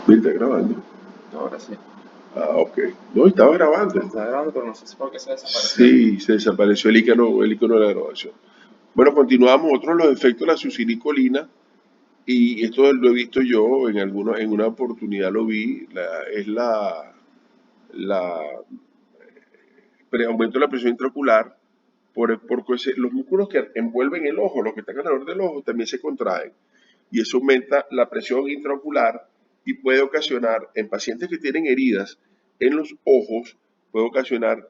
¿Me está grabando? Ahora sí. Ah, ok. No, estaba grabando. Está grabando, pero no sé si por qué se desapareció. Sí, se desapareció el icono de la grabación. Bueno, continuamos. Otro de los efectos de la succinilcolina, y esto lo he visto yo en una oportunidad lo vi, es la aumento de la presión intraocular, porque los músculos que envuelven el ojo, los que están alrededor del ojo, también se contraen. Y eso aumenta la presión intraocular y puede ocasionar, en pacientes que tienen heridas en los ojos, puede ocasionar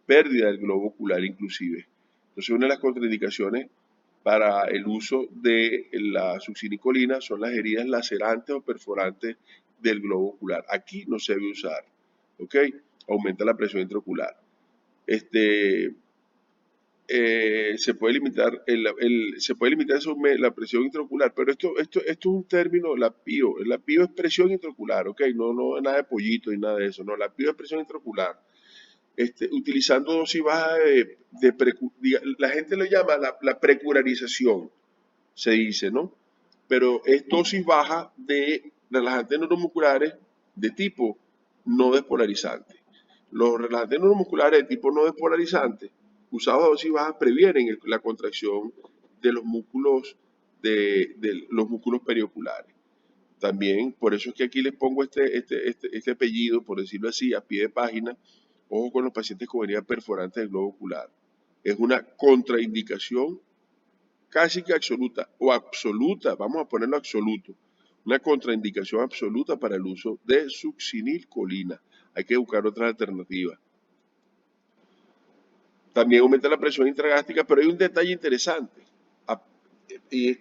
pérdida del globo ocular inclusive. Entonces, una de las contraindicaciones para el uso de la succinicolina son las heridas lacerantes o perforantes del globo ocular. Aquí no se debe usar, ¿ok? Aumenta la presión intraocular. Este, se puede limitar la presión intraocular, pero esto es un término, la PIO es presión intraocular, ¿ok? No nada de pollito y nada de eso, no, la PIO es presión intraocular. Utilizando dosis bajas la gente lo llama la precurarización, se dice, ¿no? Pero es dosis baja de relajantes neuromusculares de tipo no despolarizante. Los relajantes neuromusculares de tipo no despolarizante, usados a dosis bajas, previenen la contracción de los músculos de los músculos perioculares. También, por eso es que aquí les pongo este apellido, por decirlo así, a pie de página. Ojo con los pacientes con herida perforante del globo ocular. Es una contraindicación casi que absoluta o absoluta, vamos a ponerlo absoluto, una contraindicación absoluta para el uso de succinilcolina. Hay que buscar otra alternativa. También aumenta la presión intragástrica, pero hay un detalle interesante. Y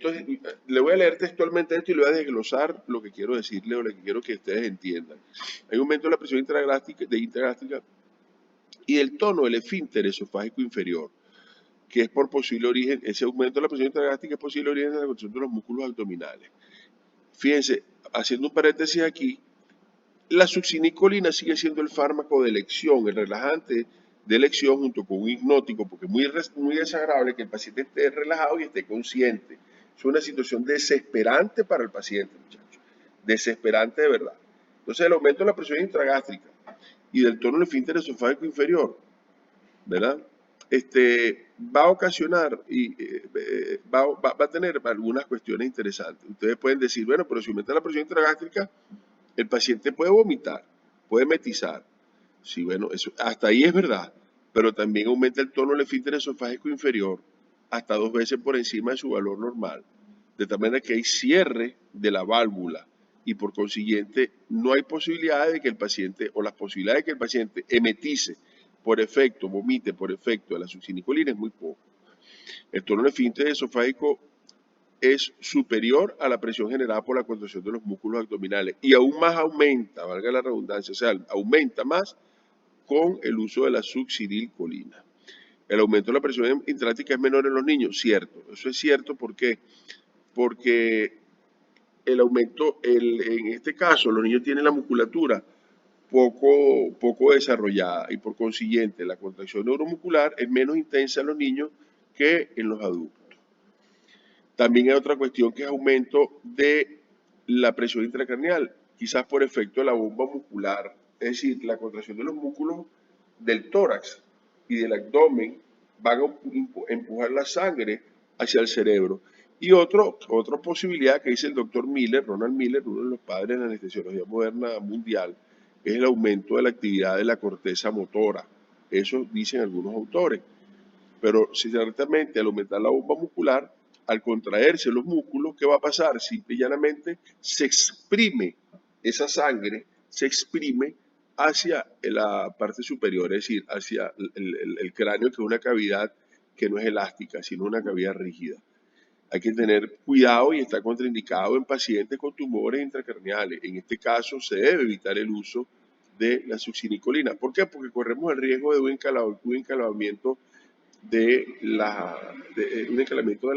le voy a leer textualmente esto y le voy a desglosar lo que quiero decirle o lo que quiero que ustedes entiendan. Hay un aumento de la presión intragástrica y del tono del esfínter esofágico inferior, que es por posible origen, ese aumento de la presión intragástrica es posible origen de la contracción de los músculos abdominales. Fíjense, haciendo un paréntesis aquí, la succinicolina sigue siendo el fármaco de elección, el relajante de elección junto con un hipnótico, porque es muy desagradable que el paciente esté relajado y esté consciente. Es una situación desesperante para el paciente, muchachos. Desesperante de verdad. Entonces, el aumento de la presión intragástrica y del tono del esfínter esofágico inferior, ¿verdad? Va a ocasionar y va a tener algunas cuestiones interesantes. Ustedes pueden decir, bueno, pero si aumenta la presión intragástrica, el paciente puede vomitar, puede metizar. Sí, bueno, eso, hasta ahí es verdad, pero también aumenta el tono del esfínter esofágico inferior hasta 2 veces por encima de su valor normal, de tal manera que hay cierre de la válvula y por consiguiente no hay posibilidad de que el paciente o las posibilidades de que el paciente emetice por efecto, vomite por efecto de la succinicolina es muy poco. El tono del esfínter esofágico es superior a la presión generada por la contracción de los músculos abdominales y aún más aumenta, valga la redundancia, o sea, aumenta más con el uso de la succinilcolina. El aumento de la presión intrástica es menor en los niños, cierto, eso es cierto, ¿por qué? Porque el aumento, en este caso, los niños tienen la musculatura poco desarrollada y por consiguiente la contracción neuromuscular es menos intensa en los niños que en los adultos. También hay otra cuestión que es aumento de la presión intracraneal, quizás por efecto de la bomba muscular, es decir, la contracción de los músculos del tórax y del abdomen van a empujar la sangre hacia el cerebro. Y otra posibilidad que dice el doctor Miller, Ronald Miller, uno de los padres de la anestesiología moderna mundial, es el aumento de la actividad de la corteza motora. Eso dicen algunos autores. Pero ciertamente al aumentar la bomba muscular, al contraerse los músculos, ¿qué va a pasar? Simple y llanamente se exprime esa sangre, se exprime hacia la parte superior, es decir, hacia el cráneo, que es una cavidad que no es elástica, sino una cavidad rígida. Hay que tener cuidado y está contraindicado en pacientes con tumores intracraneales. En este caso se debe evitar el uso de la succinicolina. ¿Por qué? Porque corremos el riesgo de un encalamiento un encalamiento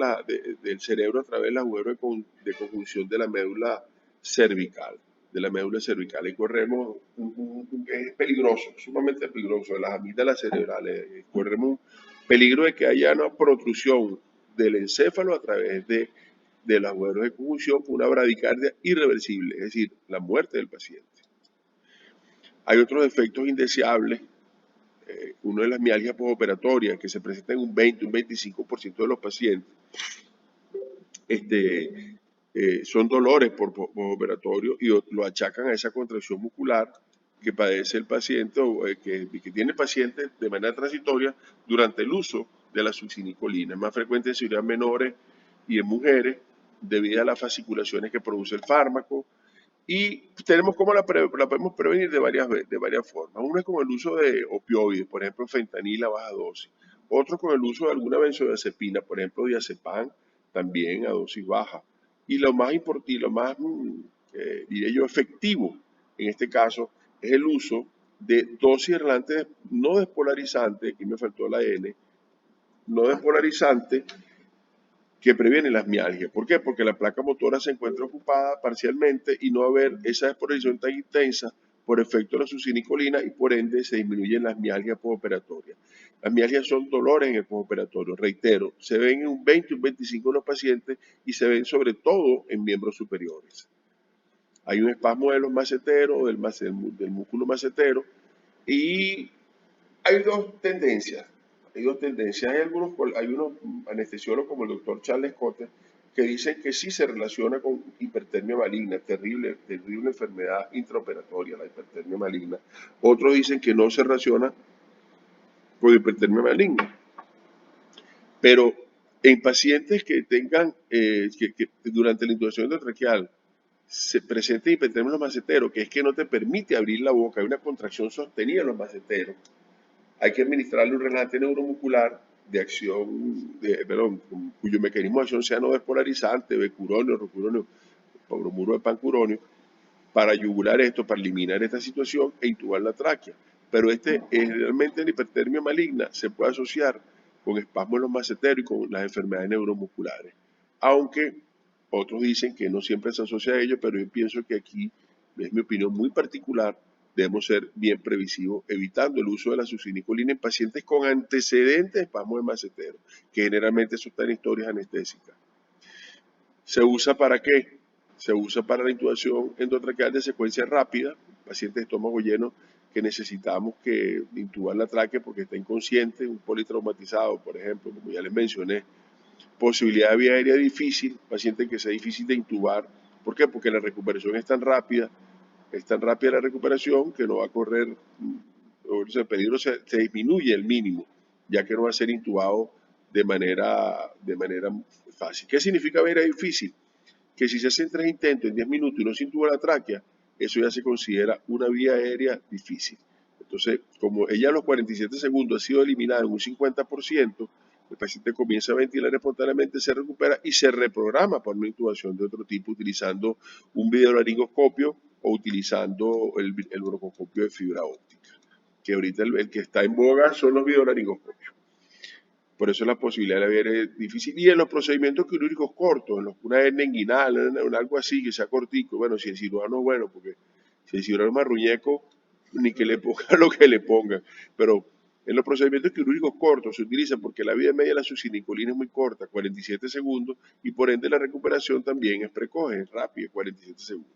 del cerebro a través del agujero de conjunción de la médula cervical. Y corremos, es peligroso, sumamente peligroso, de las amígdalas cerebrales. Corremos un peligro de que haya una protrusión del encéfalo a través de los agujeros de conjunción con una bradicardia irreversible, es decir, la muerte del paciente. Hay otros efectos indeseables. Uno de las mialgias postoperatorias que se presenta en un 20, un 25% de los pacientes, son dolores por postoperatorio y lo achacan a esa contracción muscular que padece el paciente o que tiene el paciente de manera transitoria durante el uso de la succinicolina. Es más frecuente en cirugías menores y en mujeres debido a las fasciculaciones que produce el fármaco. Y tenemos cómo la podemos prevenir de varias formas. Una es con el uso de opioides, por ejemplo, fentanila a baja dosis. Otro con el uso de alguna benzodiazepina, por ejemplo, diazepam, también a dosis baja. Y lo más importante, y lo más, diría yo, efectivo en este caso, es el uso de dosis relajantes no despolarizantes, aquí me faltó la N, no despolarizantes, que previene las mialgias. ¿Por qué? Porque la placa motora se encuentra ocupada parcialmente y no va a haber esa despolarización tan intensa por efecto de la succinicolina y por ende se disminuyen las mialgias postoperatorias. Las mialgias son dolores en el postoperatorio, reitero, se ven en un 20 y un 25 de los pacientes y se ven sobre todo en miembros superiores. Hay un espasmo de los maceteros, del músculo macetero, y hay dos tendencias. Hay unos anestesiólogos como el doctor Charles Cotter que dicen que sí se relaciona con hipertermia maligna, terrible enfermedad intraoperatoria, la hipertermia maligna. Otros dicen que no se relaciona con hipertermia maligna. Pero en pacientes que tengan, que durante la intubación endotraqueal se presenta hipertermia en los maceteros, que es que no te permite abrir la boca, hay una contracción sostenida en los maceteros, hay que administrarle un relajante neuromuscular de acción, cuyo mecanismo de acción sea no despolarizante, becuronio, rocuronio, bromuro de pancuronio, para yugular esto, para eliminar esta situación e intubar la tráquea. Pero realmente la hipertermia maligna se puede asociar con espasmos en los maceteros y con las enfermedades neuromusculares. Aunque otros dicen que no siempre se asocia a ello, pero yo pienso que aquí, es mi opinión muy particular, debemos ser bien previsivos, evitando el uso de la succinicolina en pacientes con antecedentes de espasmos de macetero, que generalmente eso está en historias anestésicas. ¿Se usa para qué? Se usa para la intubación endotraqueal de secuencia rápida, pacientes de estómago lleno que necesitamos que intubar la tráquea porque está inconsciente, un politraumatizado, por ejemplo, como ya les mencioné. Posibilidad de vía aérea difícil, paciente que sea difícil de intubar. ¿Por qué? Porque la recuperación es tan rápida la recuperación que no va a correr, el peligro se disminuye el mínimo, ya que no va a ser intubado de manera fácil. ¿Qué significa vía aérea difícil? Que si se hacen 3 intentos en 10 minutos y no se intuba la tráquea, eso ya se considera una vía aérea difícil. Entonces, como ella a los 47 segundos ha sido eliminada en un 50%, el paciente comienza a ventilar espontáneamente, se recupera y se reprograma para una intubación de otro tipo utilizando un videolaringoscopio o utilizando el broncoscopio de fibra óptica, que ahorita el que está en boga son los videolaringoscopios. Por eso la posibilidad de la vía es difícil. Y en los procedimientos quirúrgicos cortos, una hernia inguinal, algo así que sea cortico, bueno, si el cirujano es bueno, porque si el cirujano es marruñeco, ni que le ponga lo que le pongan. Pero en los procedimientos quirúrgicos cortos se utiliza porque la vida media de la succinicolina es muy corta, 47 segundos, y por ende la recuperación también es precoz, es rápida, 47 segundos.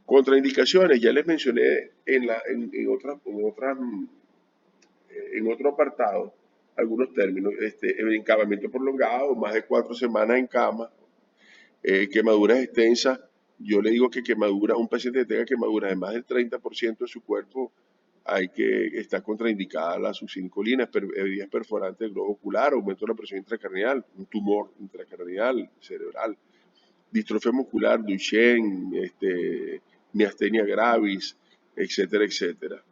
Contraindicaciones, ya les mencioné en otro apartado algunos términos, el encamamiento prolongado, más de 4 semanas en cama, quemaduras extensas. Yo le digo que un paciente que tenga quemaduras de más del 30% de su cuerpo, hay que estar contraindicada la succinicolina, heridas perforantes del globo ocular, aumento de la presión intracraneal, un tumor intracraneal cerebral, distrofia muscular, Duchenne, miastenia gravis, etcétera, etcétera.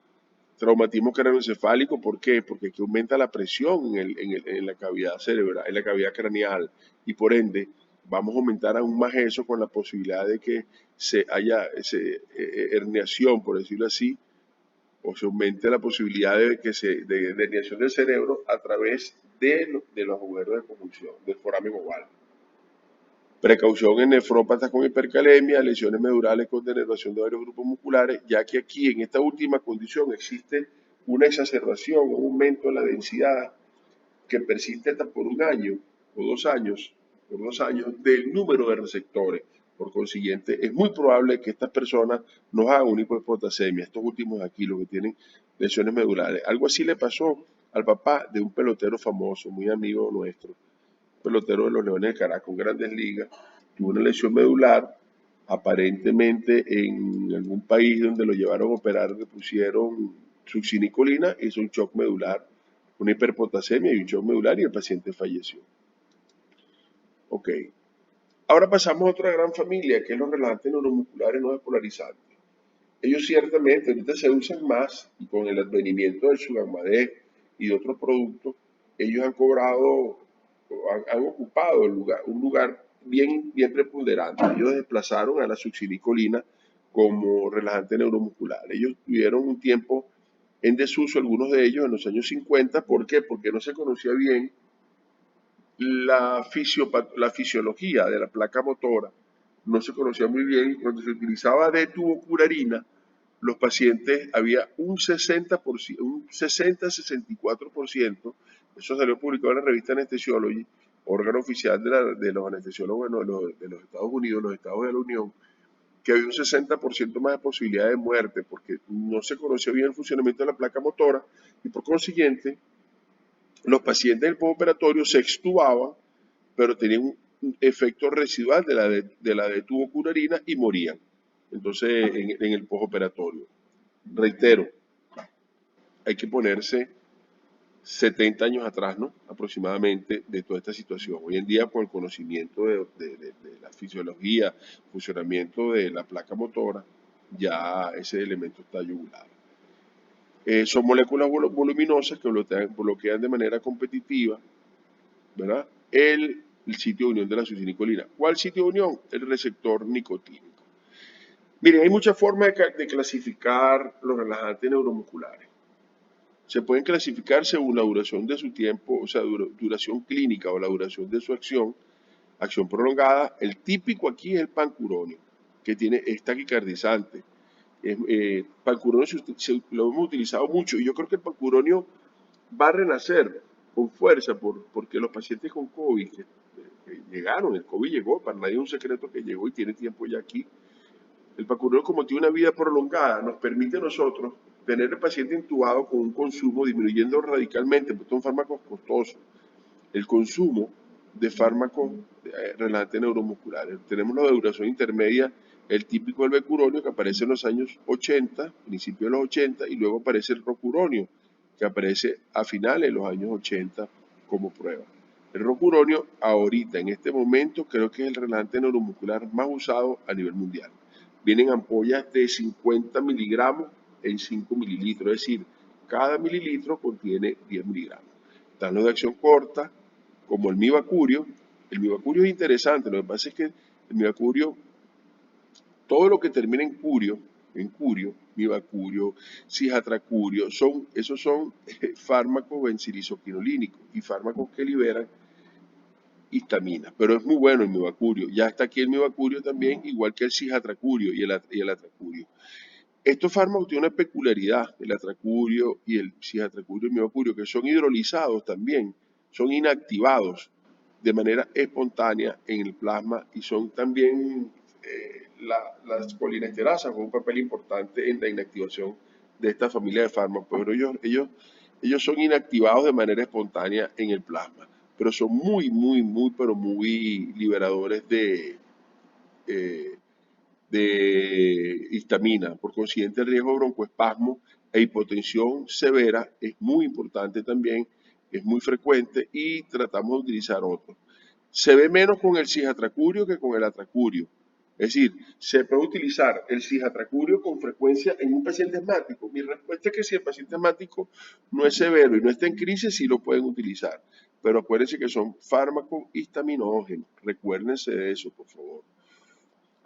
Traumatismo craneoencefálico, ¿por qué? Porque aquí aumenta la presión en la cavidad cerebral, en la cavidad craneal, y por ende vamos a aumentar aún más eso con la posibilidad de que se haya herniación, por decirlo así, o se aumente la posibilidad de herniación del cerebro a través de los agujeros de conjunción, del foramen oval. Precaución en nefrópatas con hipercalemia, lesiones medulares con denervación de varios grupos musculares, ya que aquí en esta última condición existe una exacerbación, un aumento en la densidad que persiste hasta por 1 año o 2 años por 2 años del número de receptores. Por consiguiente, es muy probable que estas personas nos hagan una hipopotasemia, estos últimos aquí, los que tienen lesiones medulares. Algo así le pasó al papá de un pelotero famoso, muy amigo nuestro, pelotero de los Leones de Caracas, en Grandes Ligas, tuvo una lesión medular, aparentemente en algún país donde lo llevaron a operar le pusieron succinicolina, hizo un shock medular, una hiperpotasemia y un shock medular y el paciente falleció. Ok. Ahora pasamos a otra gran familia, que es los relajantes neuromusculares no despolarizantes. Ellos ciertamente ahorita se usan más y con el advenimiento del Sugammadex y de otros productos, ellos han cobrado, han ocupado un lugar bien preponderante. Ellos desplazaron a la succinicolina como relajante neuromuscular. Ellos tuvieron un tiempo en desuso, algunos de ellos en los años 50. ¿Por qué? Porque no se conocía bien la fisiología de la placa motora, no se conocía muy bien y cuando se utilizaba detuvocurarina, los pacientes había un 60%, un 60-64%, eso salió publicado en la revista Anesthesiology, órgano oficial de los anestesiólogos de los Estados Unidos, los Estados de la Unión, que había un 60% más de posibilidad de muerte porque no se conocía bien el funcionamiento de la placa motora y por consiguiente los pacientes del postoperatorio se extubaban, pero tenían un efecto residual de la detuvocurarina y morían. Entonces, en el postoperatorio. Reitero, hay que ponerse 70 años atrás, ¿no? Aproximadamente de toda esta situación. Hoy en día, con el conocimiento de la fisiología, funcionamiento de la placa motora, ya ese elemento está yugulado. Son moléculas voluminosas que bloquean de manera competitiva, ¿verdad? El sitio de unión de la succinicolina. ¿Cuál sitio de unión? El receptor nicotínico. Miren, hay muchas formas de clasificar los relajantes neuromusculares. Se pueden clasificar según la duración de su tiempo, o sea, duración clínica o la duración de su acción prolongada. El típico aquí es el pancuronio, que es taquicardizante. Pancuronio lo hemos utilizado mucho y yo creo que el pancuronio va a renacer con fuerza porque los pacientes con COVID que llegaron, el COVID llegó, para nadie es un secreto que llegó y tiene tiempo ya aquí. El pancuronio, como tiene una vida prolongada, nos permite a nosotros tener el paciente intubado con un consumo disminuyendo radicalmente, porque son fármacos costosos, el consumo de fármacos relajantes neuromusculares. Tenemos la duración intermedia, el típico del becuronio que aparece en los años 80, principios de los 80, y luego aparece el rocuronio, que aparece a finales de los años 80 como prueba. El rocuronio ahorita, en este momento, creo que es el relajante neuromuscular más usado a nivel mundial. Vienen ampollas de 50 miligramos en 5 mililitros, es decir, cada mililitro contiene 10 miligramos. Están los de acción corta, como el mibacurio. El mibacurio es interesante, lo que pasa es que el mibacurio, todo lo que termina en curio, mibacurio, cisatracurio, esos son fármacos benzilisoquinolínicos y fármacos que liberan histamina, pero es muy bueno el mibacurio. Ya está aquí el mibacurio también, igual que el cisatracurio y el atracurio. Estos fármacos tienen una peculiaridad, el atracurio y el cisatracurio y el mibacurio, que son hidrolizados también, son inactivados de manera espontánea en el plasma y son también las colinesterasas con un papel importante en la inactivación de esta familia de fármacos, pero ellos son inactivados de manera espontánea en el plasma, pero son pero muy liberadores eh, de histamina. Por consiguiente, el riesgo de broncoespasmo e hipotensión severa es muy importante también, es muy frecuente y tratamos de utilizar otros. Se ve menos con el cisatracurio que con el atracurio. Es decir, se puede utilizar el cisatracurio con frecuencia en un paciente asmático. Mi respuesta es que si el paciente asmático no es severo y no está en crisis, sí lo pueden utilizar. Pero acuérdense que son fármacos histaminógenos. Recuérdense de eso, por favor.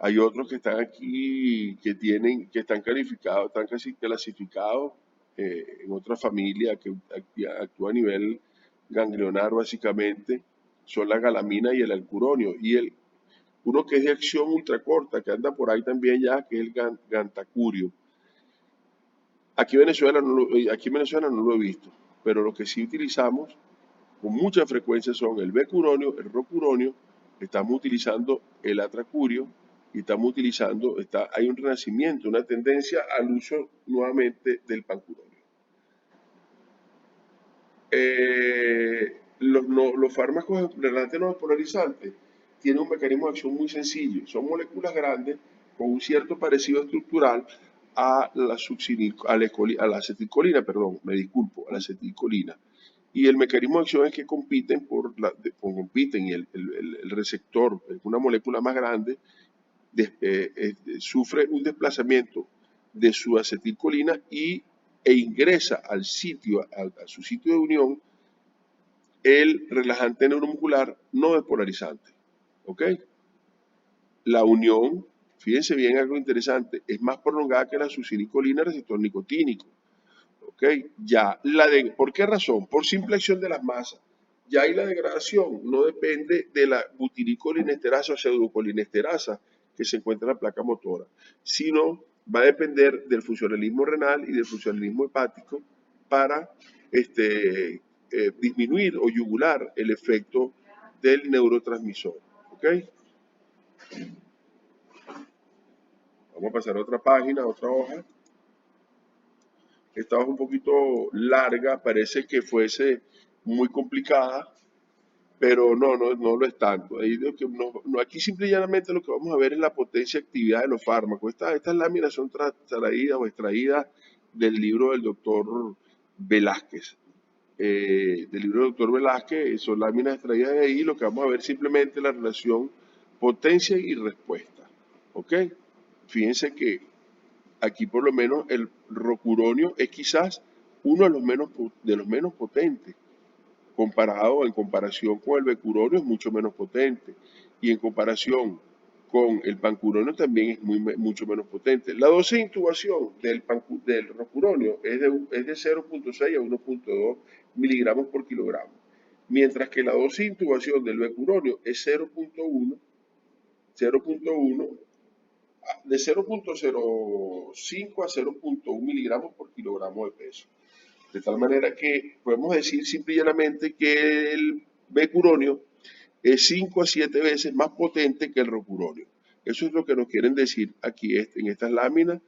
Hay otros que están aquí, que están calificados, están casi clasificados en otra familia que actúa a nivel ganglionar básicamente, son la galamina y el alcuronio. Y uno que es de acción ultracorta, que anda por ahí también ya, que es el gantacurio. Aquí en Venezuela no lo he visto, pero lo que sí utilizamos con mucha frecuencia son el becuronio, el rocuronio Estamos utilizando el atracurio y estamos utilizando, hay un renacimiento, una tendencia al uso nuevamente del pancuronio. Los fármacos relajantes no despolarizantes tienen un mecanismo de acción muy sencillo. Son moléculas grandes con un cierto parecido estructural a la acetilcolina, perdón, me disculpo, a la acetilcolina. Y el mecanismo de acción es que compiten y el receptor, una molécula más grande, sufre un desplazamiento de su acetilcolina e ingresa al sitio, a su sitio de unión, el relajante neuromuscular no despolarizante. ¿Ok? La unión, fíjense bien algo interesante, es más prolongada que la succinilcolina receptor nicotínico. ¿Ok? ¿Por qué razón? Por simple acción de las masas. Ya ahí la degradación no depende de la butiricolinesterasa o pseudocolinesterasa que se encuentra en la placa motora, sino va a depender del funcionalismo renal y del funcionalismo hepático para disminuir o yugular el efecto del neurotransmisor. ¿Ok? Vamos a pasar a otra página, a otra hoja. Esta hoja es un poquito larga, parece que fuese muy complicada, pero no lo es tanto. Aquí simple y llanamente lo que vamos a ver es la potencia y actividad de los fármacos. Estas láminas son traídas o extraídas del libro del doctor Velázquez. Son láminas extraídas de ahí. Lo que vamos a ver simplemente es la relación potencia y respuesta. ¿Ok? Fíjense que aquí por lo menos el rocuronio es quizás uno de los menos potentes. En comparación con el becuronio es mucho menos potente. Y en comparación con el pancuronio también es mucho menos potente. La dosis de intubación del rocuronio es de 0.6 a 1.2 miligramos por kilogramo, mientras que la dosis de intubación del becuronio es 0.1 de 0.05 a 0.1 miligramos por kilogramo de peso. De tal manera que podemos decir simple y llanamente que el becuronio es 5 a 7 veces más potente que el rocuronio. Eso es lo que nos quieren decir aquí en estas láminas.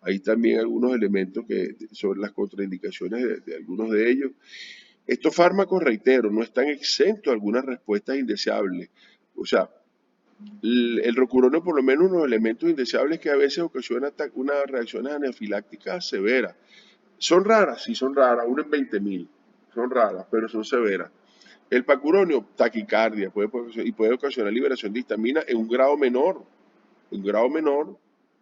Hay también algunos elementos sobre las contraindicaciones de algunos de ellos. Estos fármacos, reitero, no están exentos de algunas respuestas indeseables. O sea, el rocuronio, por lo menos, unos elementos indeseables que a veces ocasionan unas reacciones anafilácticas severas. ¿Son raras? Sí, son raras, 1 en 20.000. Son raras, pero son severas. El pacuronio, taquicardia, puede ocasionar liberación de histamina en un grado menor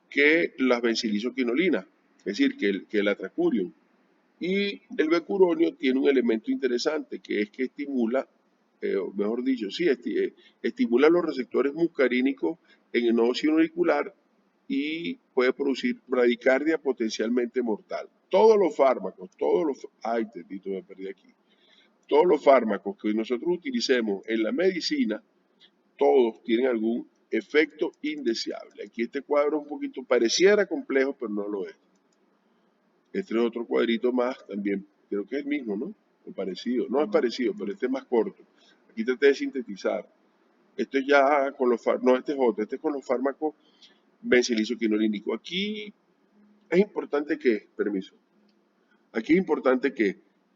que las bencilizoquinolinas, es decir, que el atracurium. Y el becuronio tiene un elemento interesante, que es que estimula, mejor dicho, sí, estimula los receptores muscarínicos en el nodo sinoauricular y puede producir bradicardia potencialmente mortal. Ay, tendito, me perdí aquí. Todos los fármacos que nosotros utilicemos en la medicina, todos tienen algún efecto indeseable. Aquí este cuadro un poquito pareciera complejo, pero no lo es. Este es otro cuadrito más, también creo que es el mismo, ¿no? O parecido. No es parecido, pero este es más corto. Aquí traté de sintetizar. Esto es ya con los fármacos, no, este es otro, este es con los fármacos bencilizoquinolínicos. Aquí es importante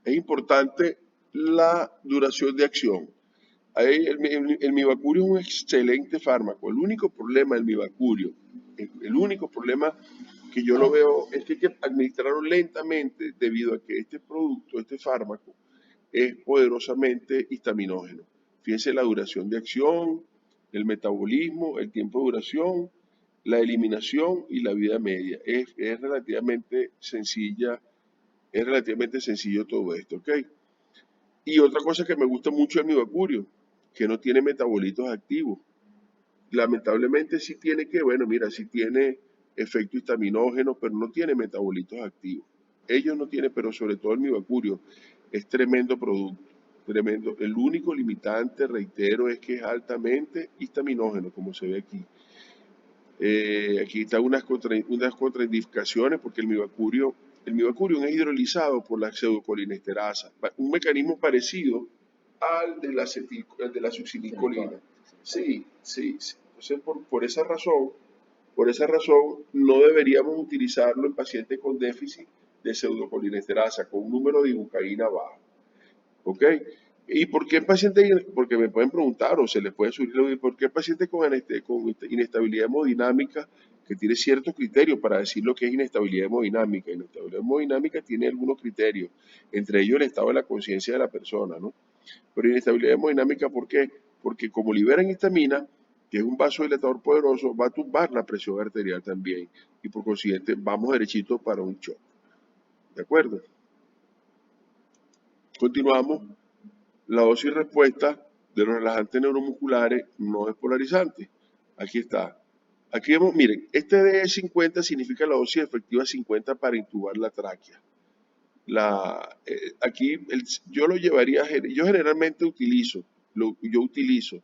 es importante la duración de acción. El mibacurio es un excelente fármaco. El único problema del mibacurio, el único problema que yo lo veo es que hay que administrarlo lentamente debido a que este producto, este fármaco, es poderosamente histaminógeno. Fíjense la duración de acción, el metabolismo, el tiempo de duración, la eliminación y la vida media. Es relativamente sencillo todo esto, ¿ok? Y otra cosa que me gusta mucho del mibacurio, que no tiene metabolitos activos. Lamentablemente sí tiene efecto histaminógeno, pero no tiene metabolitos activos. Ellos no tienen, pero sobre todo el mibacurio es tremendo producto, tremendo. El único limitante, reitero, es que es altamente histaminógeno, como se ve aquí. Aquí están unas contraindicaciones porque el mibacurio es hidrolizado por la pseudocolinesterasa, un mecanismo parecido al de la succinilcolina. Sí, sí, sí. Entonces, por esa razón, no deberíamos utilizarlo en pacientes con déficit de pseudocolinesterasa, con un número de ibucaína bajo. ¿Ok? ¿Y por qué el paciente, porque me pueden preguntar o se les puede subir, por qué el paciente con inestabilidad hemodinámica, que tiene ciertos criterios para decir lo que es inestabilidad hemodinámica? Inestabilidad hemodinámica tiene algunos criterios, entre ellos el estado de la conciencia de la persona, ¿no? Pero inestabilidad hemodinámica, ¿por qué? Porque como liberan histamina, que es un vasodilatador poderoso, va a tumbar la presión arterial también y por consiguiente vamos derechito para un shock. ¿De acuerdo? Continuamos. La dosis respuesta de los relajantes neuromusculares no despolarizantes. Aquí está. Aquí vemos, miren, este de 50 significa la dosis efectiva 50 para intubar la tráquea. Aquí yo lo llevaría, yo generalmente yo utilizo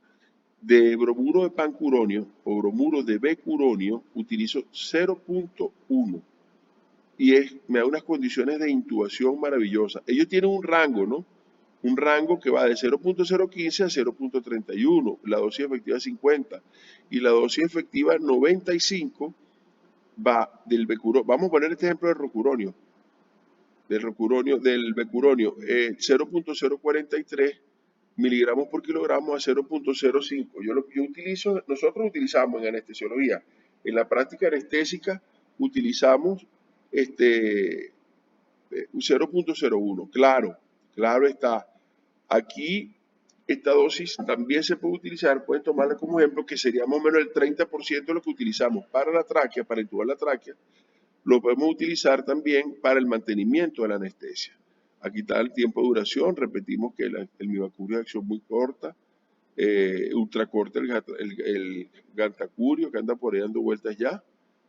de bromuro de pancuronio o bromuro de becuronio, utilizo 0.1 y me da unas condiciones de intubación maravillosas. Ellos tienen un rango, ¿no? Un rango que va de 0.015 a 0.31, la dosis efectiva 50 y la dosis efectiva 95 va del becuronio. Vamos a poner este ejemplo del becuronio, 0.043 miligramos por kilogramo a 0.05. Nosotros utilizamos en anestesiología, en la práctica anestésica utilizamos este 0.01. Claro, claro está. Aquí esta dosis también se puede utilizar, pueden tomarla como ejemplo, que sería más o menos el 30% de lo que utilizamos para la tráquea, para intubar la tráquea, lo podemos utilizar también para el mantenimiento de la anestesia. Aquí está el tiempo de duración, repetimos que el mibacurio es de acción muy corta, ultracorta el gantacurio que anda por ahí dando vueltas ya.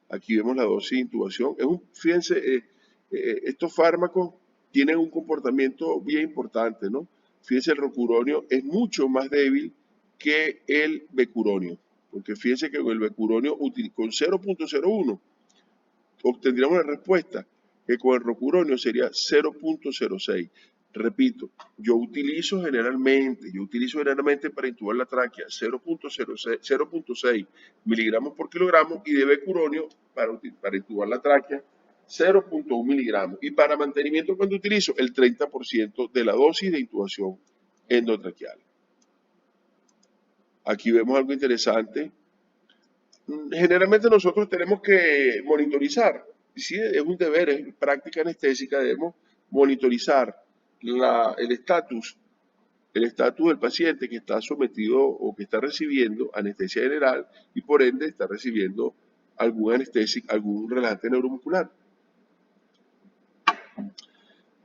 Aquí vemos la dosis de intubación. Fíjense, estos fármacos tienen un comportamiento bien importante, ¿no? Fíjense, el rocuronio es mucho más débil que el becuronio, porque fíjense que con el becuronio con 0.01 obtendríamos la respuesta que con el rocuronio sería 0.06. Repito, yo utilizo generalmente para intubar la tráquea 0.6 miligramos por kilogramo y de becuronio para intubar la tráquea 0.1 miligramos. Y para mantenimiento cuando utilizo el 30% de la dosis de intubación endotraqueal. Aquí vemos algo interesante. Generalmente nosotros tenemos que monitorizar, sí, es un deber, es práctica anestésica, debemos monitorizar el estatus del paciente que está sometido o que está recibiendo anestesia general y por ende está recibiendo algún anestésico, algún relajante neuromuscular.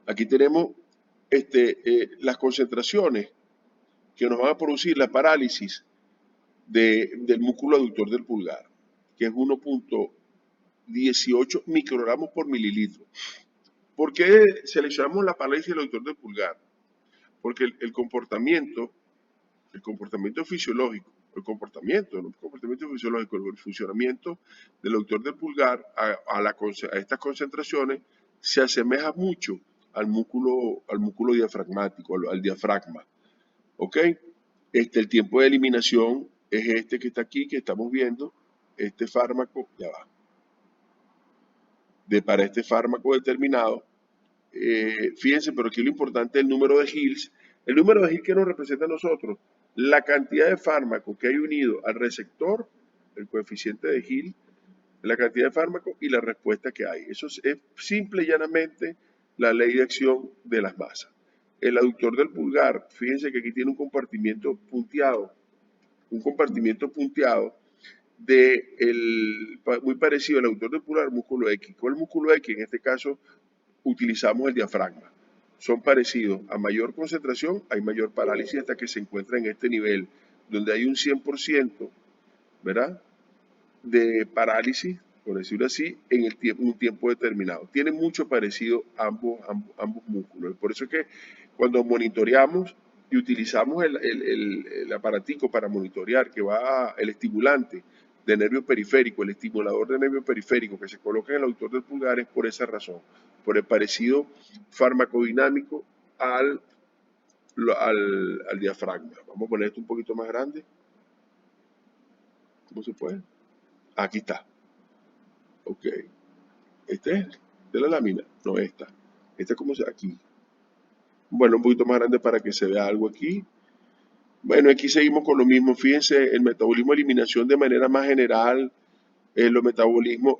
Aquí tenemos las concentraciones que nos van a producir la parálisis del músculo aductor del pulgar, que es 1.18 microgramos por mililitro. ¿Por qué seleccionamos la parálisis del aductor del pulgar? Porque el comportamiento fisiológico, el funcionamiento del aductor del pulgar a estas concentraciones se asemeja mucho al músculo diafragmático, al diafragma. ¿Ok? El tiempo de eliminación es este que está aquí, que estamos viendo, este fármaco, ya va, para este fármaco determinado. Fíjense, pero aquí lo importante es el número de Hills. El número de Hills que nos representa a nosotros, la cantidad de fármaco que hay unido al receptor, el coeficiente de Hill, la cantidad de fármaco y la respuesta que hay. Eso es simple y llanamente la ley de acción de las masas. El aductor del pulgar, fíjense que aquí tiene un compartimiento punteado muy parecido al aductor del pulgar, músculo X. ¿Cuál músculo X? En este caso utilizamos el diafragma. Son parecidos. A mayor concentración hay mayor parálisis hasta que se encuentra en este nivel, donde hay un 100%, ¿verdad?, de parálisis, por decirlo así, en un tiempo determinado. Tienen mucho parecido ambos músculos. Por eso es que cuando monitoreamos y utilizamos el aparatico para monitorear, que va el estimulante de nervio periférico, el estimulador de nervio periférico que se coloca en el aductor del pulgar, es por esa razón, por el parecido farmacodinámico al diafragma. Vamos a poner esto un poquito más grande. ¿Cómo se puede? Aquí está. Ok. Este es de la lámina. No, esta. Esta es como se aquí. Bueno, un poquito más grande para que se vea algo aquí. Bueno, aquí seguimos con lo mismo. Fíjense, el metabolismo de eliminación de manera más general, el metabolismo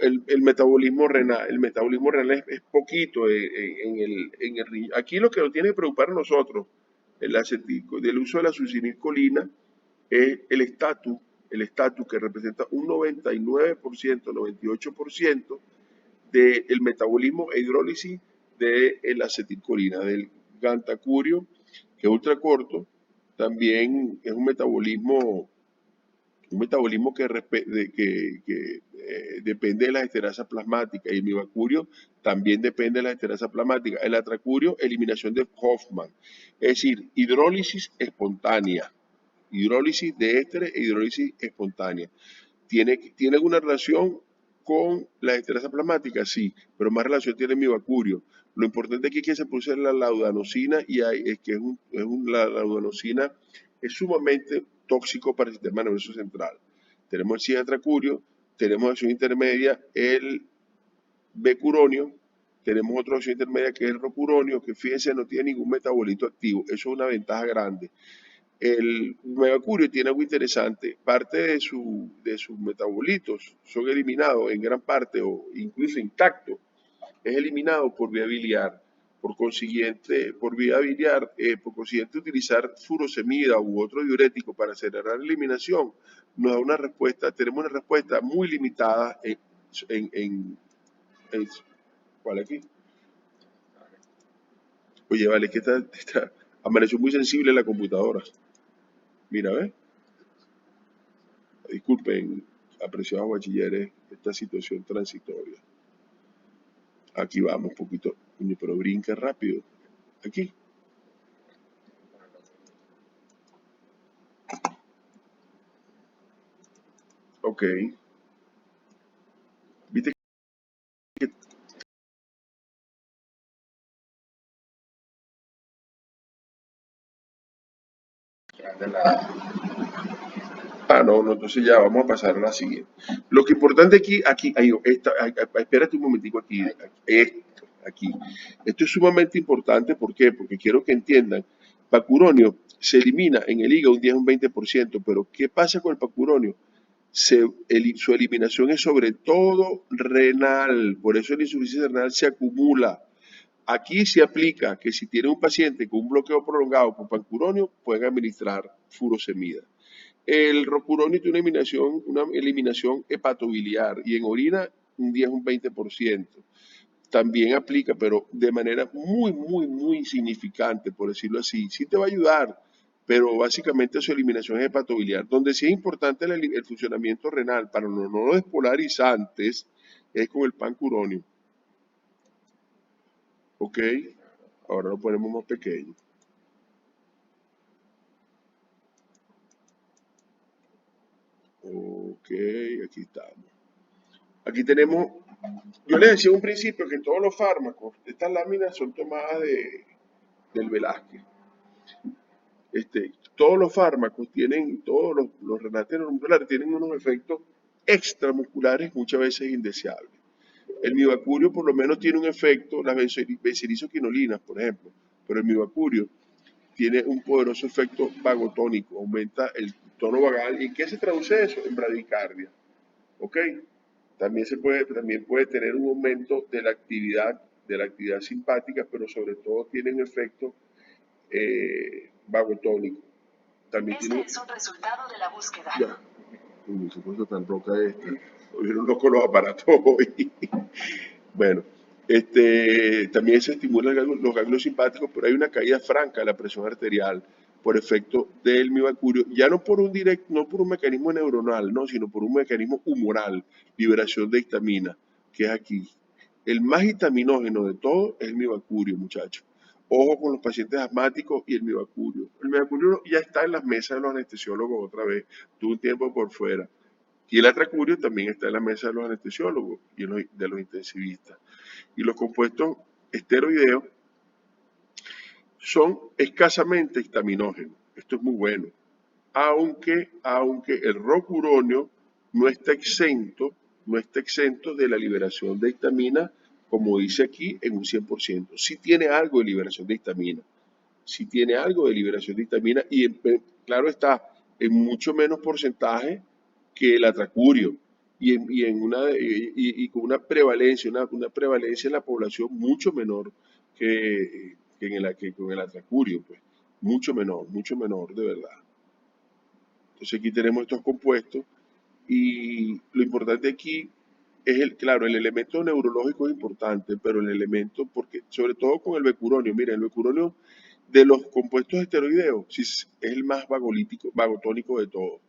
renal, es poquito en el riñón. Aquí lo que nos tiene que preocupar a nosotros, del uso de la succinilcolina, es el estatus que representa un 99%, 98% del metabolismo e hidrólisis de la acetilcolina, del gantacurio, que es ultracorto, también es un metabolismo que depende de las esterasas plasmáticas, y el mibacurio también depende de las esterasas plasmáticas. El atracurio, eliminación de Hoffman, es decir, hidrólisis de ésteres e hidrólisis espontánea. ¿Tiene alguna relación con la esterasa plasmática? Sí, pero más relación tiene mi bacurio. Lo importante aquí es que se produce la laudanosina y es que la laudanosina es sumamente tóxico para el sistema nervioso central. Tenemos el ciatracurio, tenemos acción intermedia, el becuronio, tenemos otra acción intermedia que es el rocuronio, que fíjense no tiene ningún metabolito activo. Eso es una ventaja grande. El mercurio tiene algo interesante, parte de sus metabolitos son eliminados en gran parte o incluso intactos, es eliminado por vía biliar. Por consiguiente, utilizar furosemida u otro diurético para acelerar la eliminación nos da una respuesta, tenemos una respuesta muy limitada en, en, en ¿cuál aquí? Oye, vale, que amaneció muy sensible la computadora. Mira, ¿ves? Disculpen, apreciados bachilleres, esta situación transitoria. Aquí vamos un poquito, pero brinca rápido. Aquí. Ok. ¿Viste que... no, no, entonces ya vamos a pasar a la siguiente. Lo que importante espérate un momentico aquí. Esto es sumamente importante, ¿por qué? Porque quiero que entiendan, pacuronio se elimina en el hígado un 10 un 20%, pero ¿qué pasa con el pacuronio? Su eliminación es sobre todo renal, por eso la insuficiencia renal se acumula. Aquí se aplica que si tiene un paciente con un bloqueo prolongado por pacuronio, pueden administrar furosemida. El rocuronio tiene una eliminación hepatobiliar y en orina un 10 un 20%. También aplica, pero de manera muy, muy, muy insignificante, por decirlo así. Sí te va a ayudar, pero básicamente su eliminación es hepatobiliar. Donde sí es importante el funcionamiento renal para los no despolarizantes es con el pancuronio. ¿Ok? Ahora lo ponemos más pequeño. Ok, aquí estamos. Aquí tenemos, yo les decía un principio que todos los fármacos, estas láminas son tomadas del Velázquez. Todos los fármacos todos los relatos musculares tienen unos efectos extramusculares muchas veces indeseables. El mibacurio por lo menos tiene un efecto, las bencerizoquinolinas, por ejemplo, pero el mibacurio tiene un poderoso efecto vagotónico, aumenta el tono vagal. ¿Y en qué se traduce eso? En bradicardia. ¿Ok? También puede tener un aumento de la actividad simpática, pero sobre todo tiene un efecto vagotónico. También este tiene, es un resultado de la búsqueda. ya, qué cosa tan loca esta. Oyeron loco los aparatos hoy. Bueno, también se estimulan los ganglios simpáticos, pero hay una caída franca de la presión arterial por efecto del mibacurio, ya no por no por un mecanismo neuronal, no, sino por un mecanismo humoral, liberación de histamina, que es aquí. El más histaminógeno de todo es el mibacurio, muchachos. Ojo con los pacientes asmáticos y el mibacurio. El mibacurio ya está en las mesas de los anestesiólogos otra vez, tuvo un tiempo por fuera. Y el atracurio también está en la mesa de los anestesiólogos y de los intensivistas. Y los compuestos esteroideos son escasamente histaminógenos. Esto es muy bueno. Aunque el rocuronio no está exento, no está exento de la liberación de histamina, como dice aquí, en un 100%. Sí tiene algo de liberación de histamina, sí tiene algo de liberación de histamina y claro está, en mucho menos porcentaje que el atracurio y con una prevalencia, una prevalencia en la población mucho menor que con el atracurio, pues, mucho menor de verdad. Entonces aquí tenemos estos compuestos y lo importante aquí es claro, el elemento neurológico es importante, pero el elemento, porque sobre todo con el becuronio, mira, el becuronio de los compuestos esteroideos sí es el más vagotónico de todos.